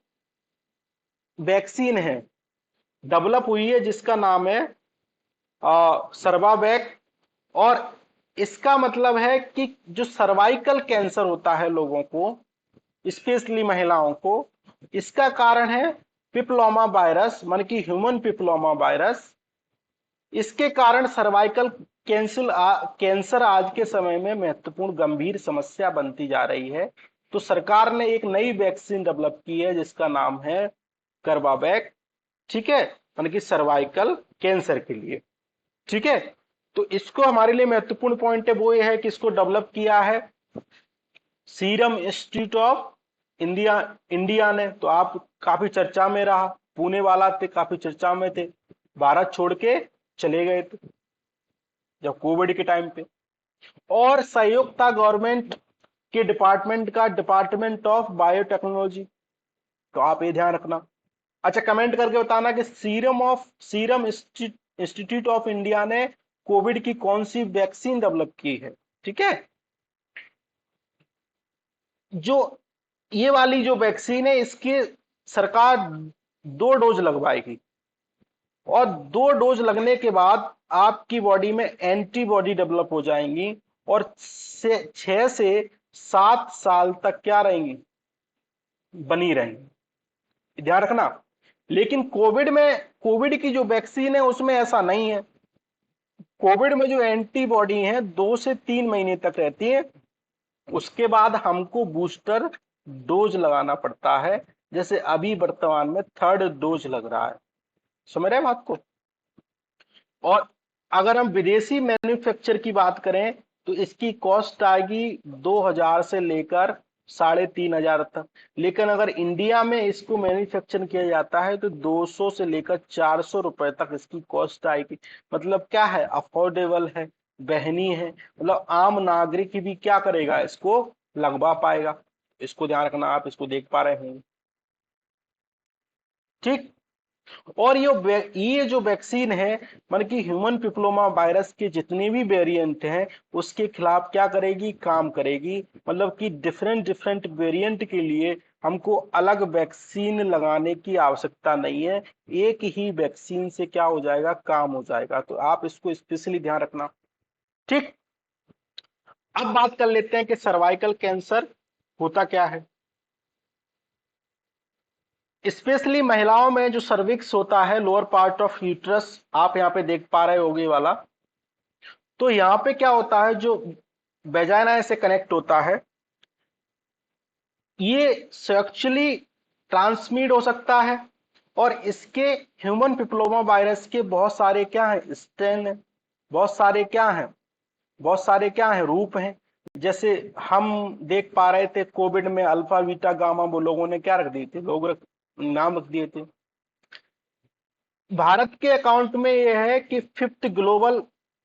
Speaker 1: वैक्सीन है डेवलप हुई है, जिसका नाम है सर्वावैक। और इसका मतलब है कि जो सर्वाइकल कैंसर होता है लोगों को, स्पेशली महिलाओं को, इसका कारण है पिपलोमा वायरस, मान की ह्यूमन पिपलोमा वायरस। इसके कारण सर्वाइकल कैंसर आज के समय में महत्वपूर्ण गंभीर समस्या बनती जा रही है। तो सरकार ने एक नई वैक्सीन डेवलप की है, जिसका नाम है कर्बावैक, ठीक है, मान की सर्वाइकल कैंसर के लिए, ठीक है। तो इसको हमारे लिए महत्वपूर्ण पॉइंट है वो ये है कि इसको डेवलप किया है serum institute of India India ने। तो आप काफी चर्चा में रहा, पुणे वाला थे, काफी चर्चा में थे, भारत छोड़ के चले गए थे जब कोविड के टाइम पे। और सहयोग था गवर्नमेंट के डिपार्टमेंट का, डिपार्टमेंट ऑफ बायोटेक्नोलॉजी। तो आप ये ध्यान रखना। अच्छा, कमेंट करके बताना कि सीरम इंस्टीट्यूट ऑफ इंडिया ने कोविड की कौन सी वैक्सीन डेवलप की है, ठीक है। जो ये वाली जो वैक्सीन है, इसके सरकार 2 डोज लगवाएगी, और 2 डोज लगने के बाद आपकी बॉडी में एंटीबॉडी डेवलप हो जाएंगी, और 6 से 7 साल तक क्या रहेंगी, बनी रहेंगी, ध्यान रखना। लेकिन कोविड की जो वैक्सीन है उसमें ऐसा नहीं है। कोविड में जो एंटीबॉडी है 2 से 3 महीने तक रहती है, उसके बाद हमको बूस्टर डोज लगाना पड़ता है, जैसे अभी वर्तमान में 3rd डोज लग रहा है। समझ रहे हैं बात को। और अगर हम विदेशी मैन्युफैक्चर की बात करें, तो इसकी कॉस्ट आएगी 2000 से लेकर 3500 तक। लेकिन अगर इंडिया में इसको मैन्युफैक्चर किया जाता है तो 200 से लेकर 400 रुपए तक इसकी कॉस्ट आएगी। मतलब क्या है, अफोर्डेबल है, बहनी है, मतलब आम नागरिक भी क्या करेगा, इसको लगवा पाएगा। इसको ध्यान रखना, आप इसको देख पा रहे हैं, ठीक। और ये जो वैक्सीन है, मतलब कि ह्यूमन पिपलोमा वायरस के जितने भी वेरिएंट हैं उसके खिलाफ क्या करेगी, काम करेगी। मतलब कि डिफरेंट डिफरेंट वेरिएंट के लिए हमको अलग वैक्सीन लगाने की आवश्यकता नहीं है, एक ही वैक्सीन से क्या हो जाएगा, काम हो जाएगा। तो आप इसको स्पेशली ध्यान रखना, ठीक। अब बात कर लेते हैं कि सर्वाइकल कैंसर होता क्या है। स्पेशली महिलाओं में जो सर्विक्स होता है, लोअर पार्ट ऑफ यूट्रस, आप यहाँ पे देख पा रहे होगे वाला। तो यहाँ पे क्या होता है, जो वेजाइना से कनेक्ट होता है, ये सेक्सुअली ट्रांसमिट हो सकता है, और इसके ह्यूमन पिपलोमा वायरस के बहुत सारे क्या है स्ट्रेन है, बहुत सारे क्या हैं, बहुत सारे क्या हैं रूप हैं। जैसे हम देख पा रहे थे कोविड में अल्फा बीटा गामा वो लोगों ने क्या रख दिए थे, नाम रख दिए थे। भारत के अकाउंट में यह है कि फिफ्थ ग्लोबल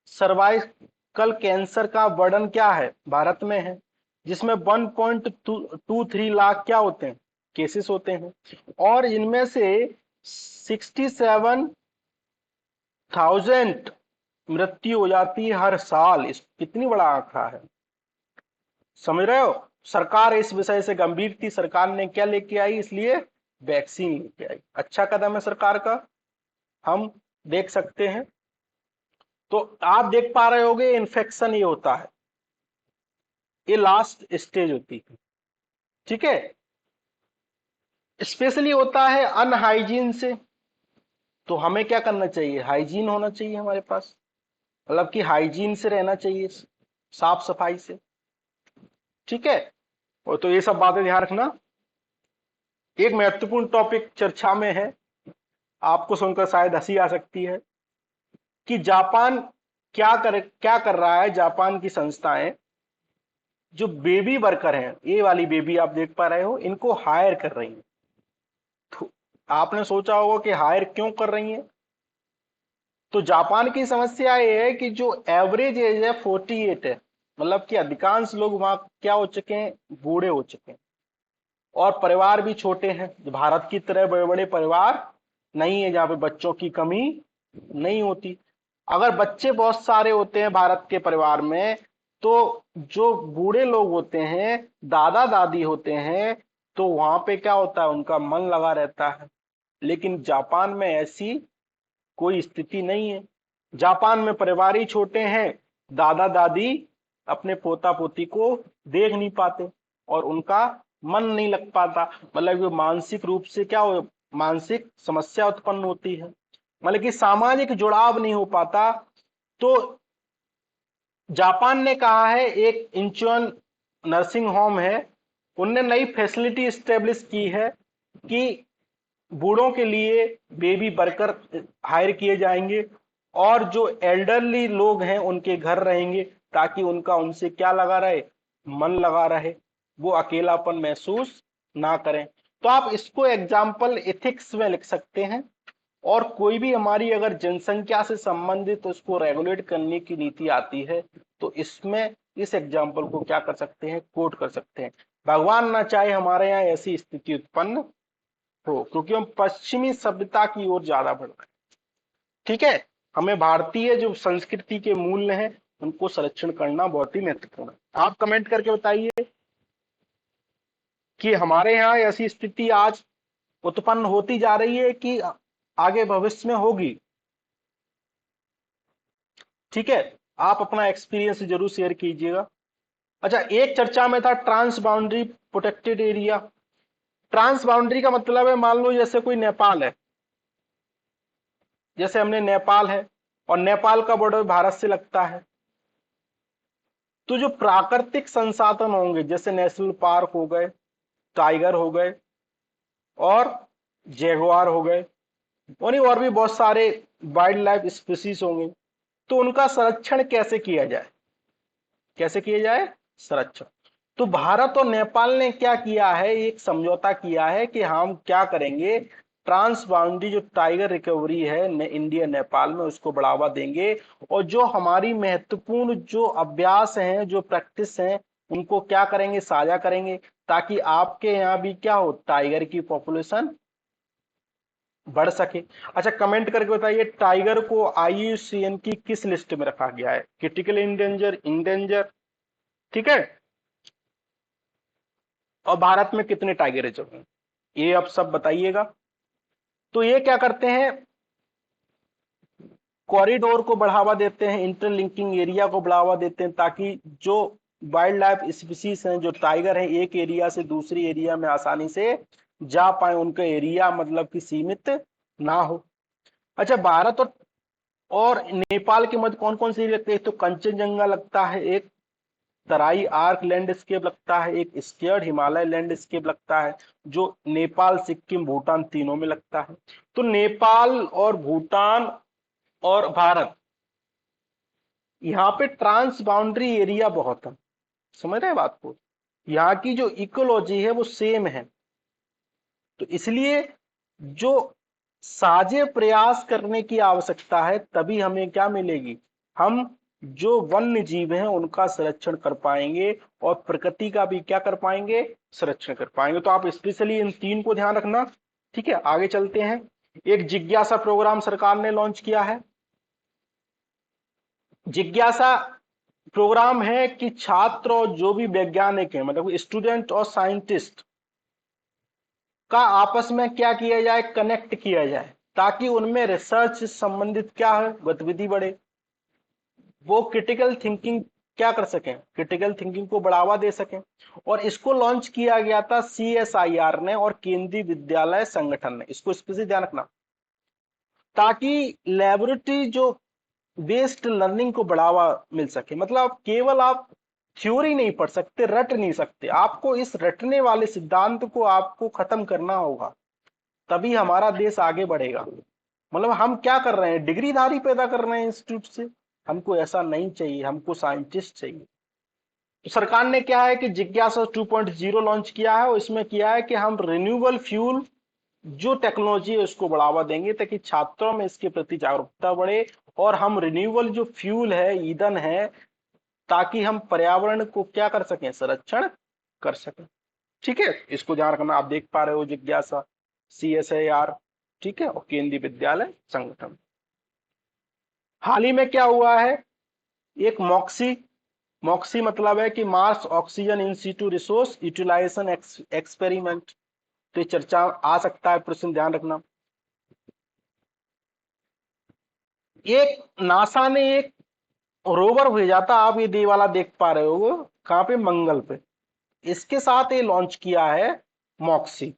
Speaker 1: सर्वाइकल कैंसर का वर्डन क्या है भारत में है, जिसमें 1.23 लाख क्या होते हैं केसेस होते हैं, और इनमें से 67,000 मृत्यु हो जाती है हर साल। इस कितनी बड़ा आंकड़ा है, समझ रहे हो। सरकार इस विषय से गंभीर थी, सरकार ने क्या लेके आई, इसलिए वैक्सीन लेके आई। अच्छा कदम है सरकार का, हम देख सकते हैं। तो आप देख पा रहे होगे इन्फेक्शन ये होता है, ये लास्ट स्टेज होती है, ठीक है। स्पेशली होता है अनहाइजीन से, तो हमें क्या करना चाहिए, हाइजीन होना चाहिए हमारे पास, मतलब कि हाइजीन से रहना चाहिए, साफ सफाई से, ठीक है। और तो ये सब बातें ध्यान रखना। एक महत्वपूर्ण टॉपिक चर्चा में है, आपको सुनकर शायद हंसी आ सकती है, कि जापान क्या कर रहा है। जापान की संस्थाएं जो बेबी वर्कर हैं, ये वाली बेबी आप देख पा रहे हो, इनको हायर कर रही हैं। तो आपने सोचा होगा कि हायर क्यों कर रही हैं। तो जापान की समस्या ये है कि जो एवरेज एज है 48 है, मतलब कि अधिकांश लोग वहां क्या हो चुके हैं, बूढ़े हो चुके हैं, और परिवार भी छोटे हैं। भारत की तरह बड़े बड़े परिवार नहीं है जहां पे बच्चों की कमी नहीं होती। अगर बच्चे बहुत सारे होते हैं भारत के परिवार में, तो जो बूढ़े लोग होते हैं, दादा दादी होते हैं, तो वहां पे क्या होता है, उनका मन लगा रहता है। लेकिन जापान में ऐसी कोई स्थिति नहीं है। जापान में परिवार ही छोटे हैं, दादा दादी अपने पोता पोती को देख नहीं पाते, और उनका मन नहीं लग पाता, मतलब कि मानसिक रूप से क्या हो, मानसिक समस्या उत्पन्न होती है, मतलब कि सामाजिक जुड़ाव नहीं हो पाता। तो जापान ने कहा है, एक इंचुअन नर्सिंग होम है, उनने नई फैसिलिटी स्टेब्लिश की है कि बूढ़ों के लिए बेबी वर्कर हायर किए जाएंगे, और जो एल्डरली लोग हैं उनके घर रहेंगे, ताकि उनका उनसे क्या लगा रहे, मन लगा रहे, वो अकेलापन महसूस ना करें। तो आप इसको एग्जाम्पल एथिक्स में लिख सकते हैं, और कोई भी हमारी अगर जनसंख्या से संबंधित उसको रेगुलेट करने की नीति आती है, तो इसमें इस एग्जाम्पल को क्या कर सकते हैं, कोट कर सकते हैं। भगवान ना चाहे हमारे यहाँ ऐसी स्थिति उत्पन्न हो, क्योंकि हम पश्चिमी सभ्यता की ओर ज्यादा बढ़ रहे हैं, ठीक है। हमें भारतीय जो संस्कृति के मूल्य हैं उनको संरक्षण करना बहुत ही महत्वपूर्ण है। आप कमेंट करके बताइए कि हमारे यहाँ ऐसी स्थिति आज उत्पन्न होती जा रही है कि आगे भविष्य में होगी, ठीक है। आप अपना एक्सपीरियंस जरूर शेयर कीजिएगा। अच्छा, एक चर्चा में था trans boundary protected area. Trans boundary का मतलब है, मान लो जैसे कोई नेपाल है, जैसे हमने नेपाल है, और नेपाल का बॉर्डर भारत से लगता है, तो जो प्राकृतिक संसाधन होंगे, जैसे नेशनल पार्क हो गए, टाइगर हो गए, और जैगुआर हो गए, और भी बहुत सारे वाइल्ड लाइफ स्पीसीज होंगे, तो उनका संरक्षण कैसे किया जाए, कैसे किया जाए संरक्षण। तो भारत और नेपाल ने क्या किया है, एक समझौता किया है कि हम क्या करेंगे, ट्रांस बाउंड्री जो टाइगर रिकवरी है इंडिया नेपाल में, उसको बढ़ावा देंगे, और जो हमारी महत्वपूर्ण जो अभ्यास हैं, जो प्रैक्टिस हैं, उनको क्या करेंगे, साझा करेंगे, ताकि आपके यहाँ भी क्या हो, टाइगर की पॉपुलेशन बढ़ सके। अच्छा, कमेंट करके बताइए, टाइगर को आईयूसीएन की किस लिस्ट में रखा गया है, क्रिटिकल इंडेंजर, इंडेंजर, ठीक है। और भारत में कितने टाइगर रिजर्व हैं, ये आप सब बताइएगा। तो ये क्या करते हैं, कॉरिडोर को बढ़ावा देते हैं, इंटरलिंकिंग एरिया को बढ़ावा देते हैं, ताकि जो वाइल्ड लाइफ स्पीसीज हैं, जो टाइगर हैं, एक एरिया से दूसरी एरिया में आसानी से जा पाए, उनका एरिया मतलब कि सीमित ना हो। अच्छा, भारत और नेपाल के मध्य कौन कौन सी लगती है, तो कंचनजंगा लगता है एक, तराई आर्क लैंडस्केप लगता है, एक स्केयर्ड हिमालय लैंडस्केप लगता है, जो नेपाल, सिक्किम, भूटान तीनों में लगता है। तो नेपाल और भूटान और भारत, यहाँ पे ट्रांस बाउंड्री एरिया बहुत है, समझ रहे हैं बात को, यहाँ की जो इकोलॉजी है वो सेम है। तो इसलिए जो साझे प्रयास करने की आवश्यकता है, तभी हमें क्या मिलेगी, हम जो वन्य जीव हैं उनका संरक्षण कर पाएंगे और प्रकृति का भी क्या कर पाएंगे, संरक्षण कर पाएंगे। तो आप स्पेशली इन तीन को ध्यान रखना। ठीक है, आगे चलते हैं। एक जिज्ञासा प्रोग्राम सरकार ने लॉन्च किया है। जिज्ञासा प्रोग्राम है कि छात्र और जो भी वैज्ञानिक है, मतलब स्टूडेंट और साइंटिस्ट का आपस में क्या किया जाए, कनेक्ट किया जाए, ताकि उनमें रिसर्च से संबंधित क्या है, गतिविधि बढ़े, वो क्रिटिकल थिंकिंग क्या कर सकें, क्रिटिकल थिंकिंग को बढ़ावा दे सकें। और इसको लॉन्च किया गया था CSIR ने और केंद्रीय विद्यालय संगठन ने, इसको स्पेशली ध्यान रखना, ताकि लेबोरेटरी जो बेस्ड लर्निंग को बढ़ावा मिल सके। मतलब केवल आप थ्योरी नहीं पढ़ सकते, रट नहीं सकते, आपको इस रटने वाले सिद्धांत को आपको खत्म करना होगा, तभी हमारा देश आगे बढ़ेगा। मतलब हम क्या कर रहे हैं, डिग्रीधारी पैदा कर रहे हैं इंस्टीट्यूट से, हमको ऐसा नहीं चाहिए, हमको साइंटिस्ट चाहिए। तो सरकार ने क्या है कि जिज्ञासा 2.0 लॉन्च किया है, और इसमें किया है कि हम रिन्यूएबल फ्यूल जो टेक्नोलॉजी है उसको बढ़ावा देंगे, ताकि छात्रों में इसके प्रति जागरूकता बढ़े, और हम रिन्यूएबल जो फ्यूल है, ईंधन है, ताकि हम पर्यावरण को क्या कर सकें, संरक्षण कर सकें। ठीक है, इसको ध्यान रखना। आप देख पा रहे हो जिज्ञासा, CSIR, ठीक है, और केंद्रीय विद्यालय संगठन। हाल ही में क्या हुआ है, एक मॉक्सी, मॉक्सी मतलब है कि Mars oxygen in situ resource utilisation experiment, तो चर्चा आ सकता है, प्रश्न ध्यान रखना। एक नासा ने एक रोवर भेजा था, आप ये वाला देख पा रहे हो, कहां पे, मंगल पे, इसके साथ ये लॉन्च किया है मॉक्सी।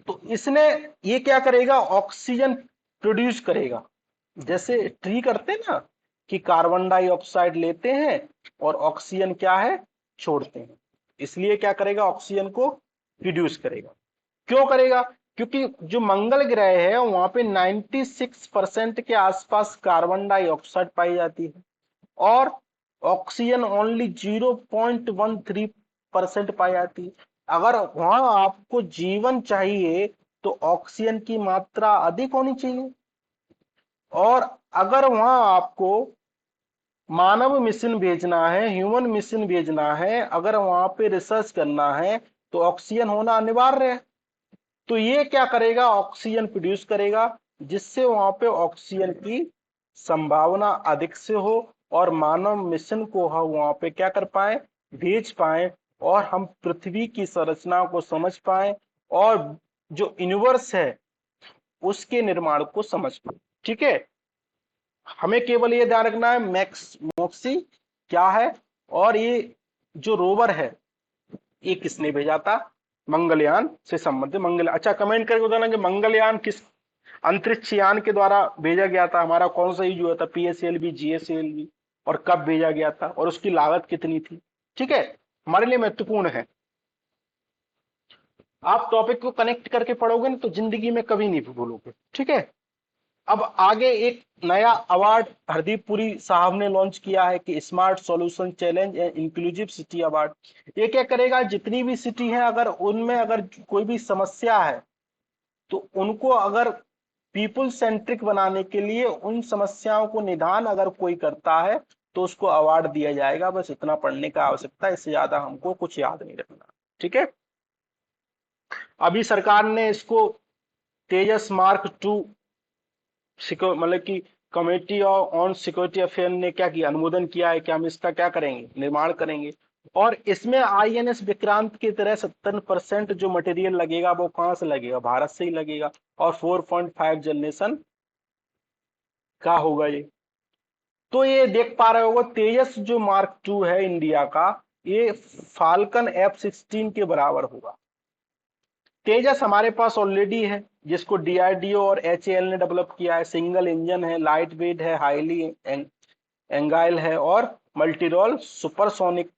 Speaker 1: तो इसने ये क्या करेगा, ऑक्सीजन प्रोड्यूस करेगा, जैसे ट्री करते हैं ना, कि कार्बन डाइऑक्साइड लेते हैं और ऑक्सीजन क्या है, छोड़ते हैं। इसलिए क्या करेगा, ऑक्सीजन को प्रोड्यूस करेगा। क्यों करेगा, क्योंकि जो मंगल ग्रह है वहां पे 96% के आसपास कार्बन डाइऑक्साइड पाई जाती है, और ऑक्सीजन ओनली 0.13% पाई जाती है। अगर वहां आपको जीवन चाहिए तो ऑक्सीजन की मात्रा अधिक होनी चाहिए, और अगर वहां आपको मानव मिशन भेजना है, ह्यूमन मिशन भेजना है, अगर वहां पे रिसर्च करना है, तो ऑक्सीजन होना अनिवार्य है। तो ये क्या करेगा, ऑक्सीजन प्रोड्यूस करेगा, जिससे वहां पे ऑक्सीजन की संभावना अधिक से हो, और मानव मिशन को हम वहां पे क्या कर पाए, भेज पाए, और हम पृथ्वी की संरचना को समझ पाए, और जो यूनिवर्स है उसके निर्माण को समझ पाए। ठीक है, हमें केवल ये ध्यान रखना है मैक्स मोक्सी क्या है, और ये जो रोवर है ये किसने भेजा था, मंगलयान से संबंधित। मंगल, अच्छा कमेंट करके बताना कि मंगलयान किस अंतरिक्ष यान के द्वारा भेजा गया था, हमारा कौन सा यूज हुआ था, PSLV, GSLV, और कब भेजा गया था, और उसकी लागत कितनी थी। ठीक है, हमारे लिए महत्वपूर्ण है। आप टॉपिक को कनेक्ट करके पढ़ोगे ना तो जिंदगी में कभी नहीं भूलोगे। ठीक है, अब आगे एक नया अवार्ड हरदीप पुरी साहब ने लॉन्च किया है कि smart solution challenge and inclusive city award. ये क्या करेगा, जितनी भी सिटी है अगर उनमें अगर कोई भी समस्या है, तो उनको अगर पीपुल सेंट्रिक बनाने के लिए उन समस्याओं को निदान अगर कोई करता है तो उसको अवार्ड दिया जाएगा। बस इतना पढ़ने का आवश्यकता है, इससे ज्यादा हमको कुछ याद नहीं रखना। ठीक है, अभी सरकार ने इसको तेजस मार्क 2 मतलब कि कमेटी ऑन सिक्योरिटी अफेयर ने क्या किया, अनुमोदन किया है कि हम इसका क्या करेंगे, निर्माण करेंगे। और इसमें INS विक्रांत की तरह 70% जो मटेरियल लगेगा वो कहां से लगेगा, भारत से ही लगेगा, और 4.5 जनरेशन का होगा ये। तो ये देख पा रहे होगा, तेजस जो मार्क 2 है इंडिया का, ये फाल्कन F-16 के बराबर होगा। तेजस हमारे पास ऑलरेडी है, जिसको DRDO और HAL ने डेवलप किया है। सिंगल इंजन है, लाइट वेट है, हाईली एंगाइल है, और मल्टी रोल सुपरसोनिक।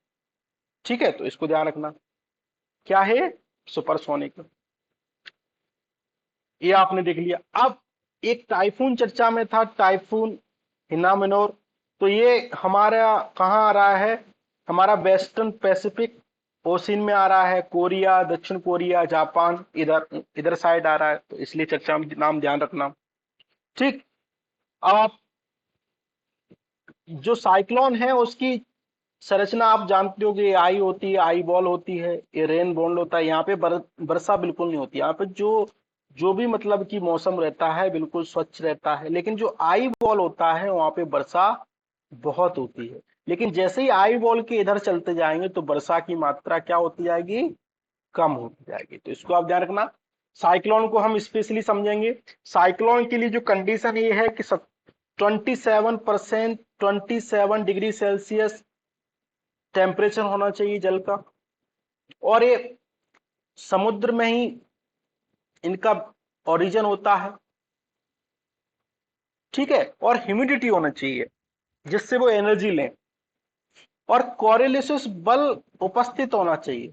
Speaker 1: ठीक है, तो इसको ध्यान रखना, क्या है, सुपरसोनिक। ये आपने देख लिया। अब एक टाइफून चर्चा में था, टाइफून हिनामिनोर। तो ये हमारा कहाँ आ रहा है, हमारा वेस्टर्न पैसिफिक ओशियन में आ रहा है, कोरिया, दक्षिण कोरिया, जापान, इधर इधर साइड आ रहा है, तो इसलिए चर्चा में नाम ध्यान रखना। ठीक। अब आप जो साइक्लोन है उसकी संरचना आप जानते हो कि आई होती है, आई बॉल होती है, ये रेन बॉन्ड होता है। यहाँ पे वर्षा बिल्कुल नहीं होती, यहाँ पे जो जो भी मतलब कि मौसम रहता है बिल्कुल स्वच्छ रहता है, लेकिन जो आई बॉल होता है वहां पे वर्षा बहुत होती है। लेकिन जैसे ही आई बॉल के इधर चलते जाएंगे तो वर्षा की मात्रा क्या होती जाएगी, कम होती जाएगी। तो इसको आप ध्यान रखना। साइक्लोन को हम स्पेशली समझेंगे। साइक्लोन के लिए जो कंडीशन ये है कि 27%, 27 डिग्री सेल्सियस टेम्परेचर होना चाहिए जल का, और ये समुद्र में ही इनका ओरिजिन होता है। ठीक है, और ह्यूमिडिटी होना चाहिए जिससे वो एनर्जी लें, और कोरिलेसिस बल उपस्थित होना चाहिए।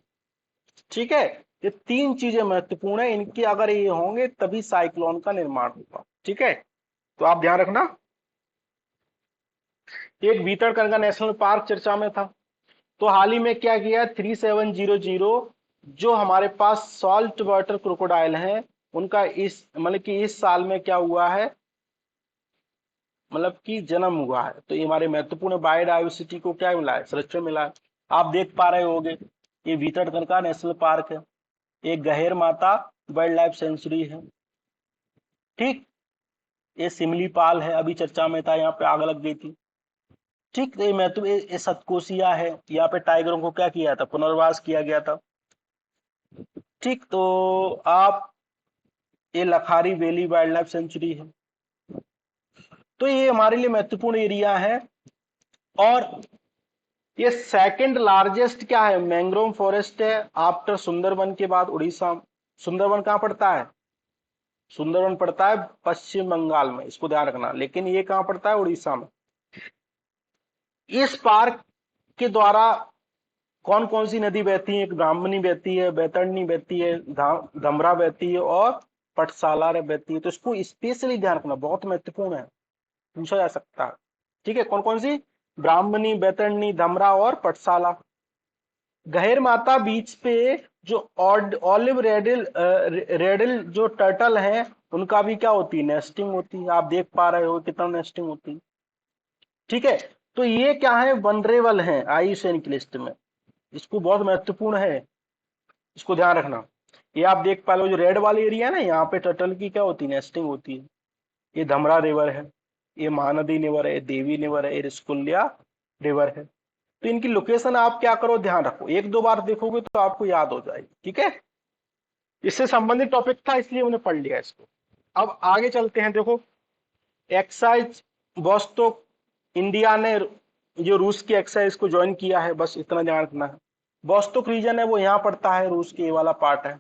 Speaker 1: ठीक है, ये तीन चीजें महत्वपूर्ण है, इनके अगर ये होंगे तभी साइक्लोन का निर्माण होगा। ठीक है, तो आप ध्यान रखना। एक भीतरकनिका नेशनल पार्क चर्चा में था, तो हाल ही में क्या किया, 3700 जो हमारे पास सॉल्ट वाटर क्रोकोडाइल हैं उनका इस मतलब कि इस साल में क्या हुआ है, मतलब कि जन्म हुआ है। तो ये हमारे महत्वपूर्ण बायोडाइवर्सिटी को क्या मिला है, संरक्षण मिला है। आप देख पा रहे होगे, ये भीतरकनिका नेशनल पार्क है, एक गहेर माता वाइल्ड लाइफ सेंचुरी है। ठीक, ये सिमलीपाल है, अभी चर्चा में था, यहाँ पे आग लग गई थी। ठीक, तो ये महत्व, ये सतकोसिया है, यहाँ पे टाइगरों को क्या किया था, पुनर्वास किया गया था। ठीक, तो आप, ये लखारी वैली वाइल्ड लाइफ सेंचुरी है। तो ये हमारे लिए महत्वपूर्ण एरिया है। और ये सेकंड लार्जेस्ट क्या है, मैंग्रोव फॉरेस्ट है आफ्टर सुंदरबन के बाद उड़ीसा। सुंदरबन कहाँ पड़ता है, सुंदरबन पड़ता है पश्चिम बंगाल में, इसको ध्यान रखना, लेकिन ये कहाँ पड़ता है, उड़ीसा में। इस पार्क के द्वारा कौन कौन सी नदी बहती है, एक ब्राह्मणी बहती है, बैतरणी बहती है, धमरा बहती है, और पटसाला बहती है। तो इसको स्पेशली ध्यान रखना, बहुत महत्वपूर्ण है, पूछा जा सकता है। ठीक है, कौन कौन सी, ब्राह्मणी, बैतरणी, धमरा और पटसाला। गहेर माता बीच पे जो ऑलिव रेडिल रेडिल जो टर्टल है उनका भी क्या होती है, नेस्टिंग होती है। आप देख पा रहे हो कितना नेस्टिंग होती है। ठीक है, तो ये क्या है, वनरेबल है आईयूसीएन की लिस्ट में, इसको बहुत महत्वपूर्ण है, इसको ध्यान रखना। ये आप देख पा रहे हो जो रेड वाली एरिया है ना, यहाँ पे टर्टल की क्या होती है, नेस्टिंग होती है। ये धमरा रिवर है, ये महानदी रिवर है, देवी रिवर है, ये रिस्कुल्या रिवर है। तो इनकी लोकेशन आप क्या करो, ध्यान रखो, एक दो बार देखोगे तो आपको याद हो जाएगी। ठीक है, इससे संबंधित टॉपिक था इसलिए मैंने पढ़ लिया इसको। अब आगे चलते हैं। देखो, एक्साइज वोस्तोक, इंडिया ने जो रूस की एक्साइज को ज्वाइन किया है, बस इतना ध्यान रखना है। वोस्तोक रीजन है वो यहाँ पड़ता है, रूस के ये वाला पार्ट है।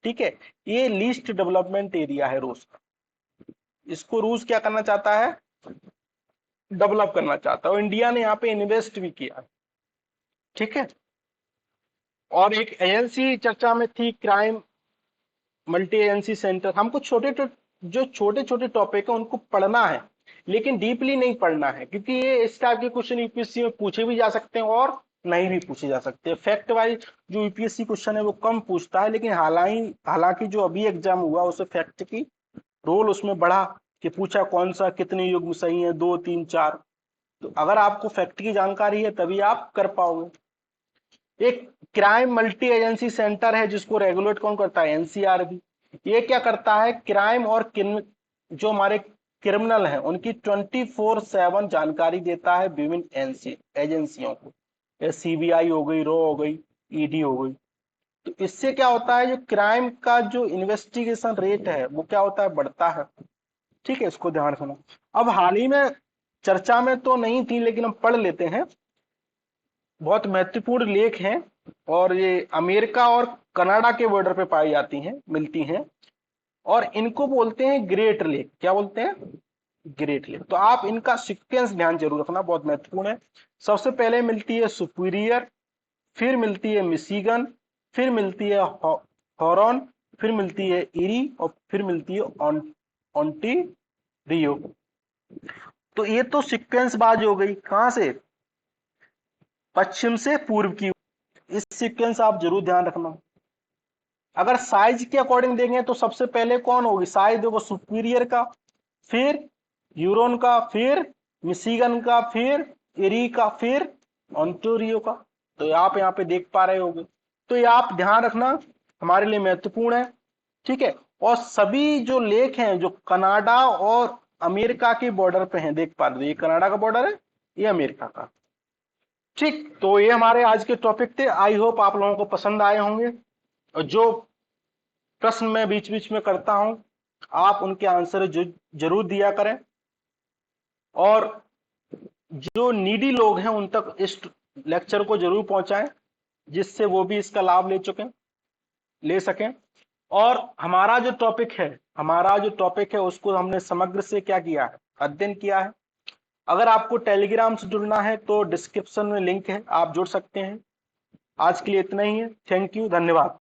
Speaker 1: ठीक है, ये लीस्ट डेवलपमेंट एरिया है रूस का, इसको रूस क्या करना चाहता है, डेवलप करना चाहता है, और इंडिया ने यहाँ पे इन्वेस्ट भी किया। ठीक है, और एक एजेंसी चर्चा में थी, क्राइम मल्टी एजेंसी सेंटर। हमको जो छोटे छोटे टॉपिक है उनको पढ़ना है, लेकिन डीपली नहीं पढ़ना है, क्योंकि ये इस टाइप के क्वेश्चन यूपीएससी में पूछे भी जा सकते हैं और नहीं भी पूछे जा सकते। फैक्ट वाइज जो यूपीएससी क्वेश्चन है वो कम पूछता है, लेकिन हालांकि जो अभी एग्जाम हुआ उसे फैक्ट की रोल उसमें बढ़ा, कि पूछा कौन सा कितने युग्म सही है, 2 3 4। तो अगर आपको फैक्ट की जानकारी है तभी आप कर पाओगे। एक क्राइम मल्टी एजेंसी सेंटर है जिसको रेगुलेट कौन करता है, एनसीआरबी। ये क्या करता है, क्राइम और जो हमारे क्रिमिनल हैं उनकी 24/7 जानकारी देता है विभिन्न एजेंसियों को, सीबीआई हो गई, रॉ हो गई, ईडी हो गई। तो इससे क्या होता है, जो क्राइम का जो इन्वेस्टिगेशन रेट है वो क्या होता है, बढ़ता है। ठीक है, इसको ध्यान रखना। अब हाल ही में चर्चा में तो नहीं थी लेकिन हम पढ़ लेते हैं, बहुत महत्वपूर्ण लेख हैं, और ये अमेरिका और कनाडा के बॉर्डर पे पाई जाती हैं, मिलती हैं, और इनको बोलते हैं ग्रेट लेक। क्या बोलते हैं, ग्रेट लेक। तो आप इनका सीक्वेंस ध्यान जरूर रखना, बहुत महत्वपूर्ण है। सबसे पहले मिलती है सुपीरियर, फिर मिलती है मिशिगन, फिर मिलती है हॉरन, फिर मिलती है इरी, और फिर मिलती है ओंटारियो। तो ये तो सीक्वेंस बाज हो गई, कहां से, पश्चिम से पूर्व की। इस सीक्वेंस आप जरूर ध्यान रखना। अगर साइज के अकॉर्डिंग देंगे तो सबसे पहले कौन होगी, साइज देखो सुपीरियर का, फिर यूरोन का, फिर मिशिगन का, फिर एरी का, फिर ओंटारियो का। तो आप यहाँ पे देख पा रहे होगे। तो ये आप ध्यान रखना, हमारे लिए महत्वपूर्ण है, ठीक है। और सभी जो लेक हैं जो कनाडा और अमेरिका के बॉर्डर पे हैं, देख पा रहे हो, ये कनाडा का बॉर्डर है, ये अमेरिका का। ठीक, तो ये हमारे आज के टॉपिक थे। आई होप आप लोगों को पसंद आए होंगे। और जो प्रश्न मैं बीच बीच में करता हूं, आप उनके आंसर जरूर दिया करें। और जो नीडी लोग हैं उन तक इस लेक्चर को जरूर पहुंचाएं, जिससे वो भी इसका लाभ ले सकें। और हमारा जो टॉपिक है उसको हमने समग्र से क्या किया है, अध्ययन किया है। अगर आपको टेलीग्राम से जुड़ना है तो डिस्क्रिप्शन में लिंक है, आप जुड़ सकते हैं। आज के लिए इतना ही है। थैंक यू, धन्यवाद।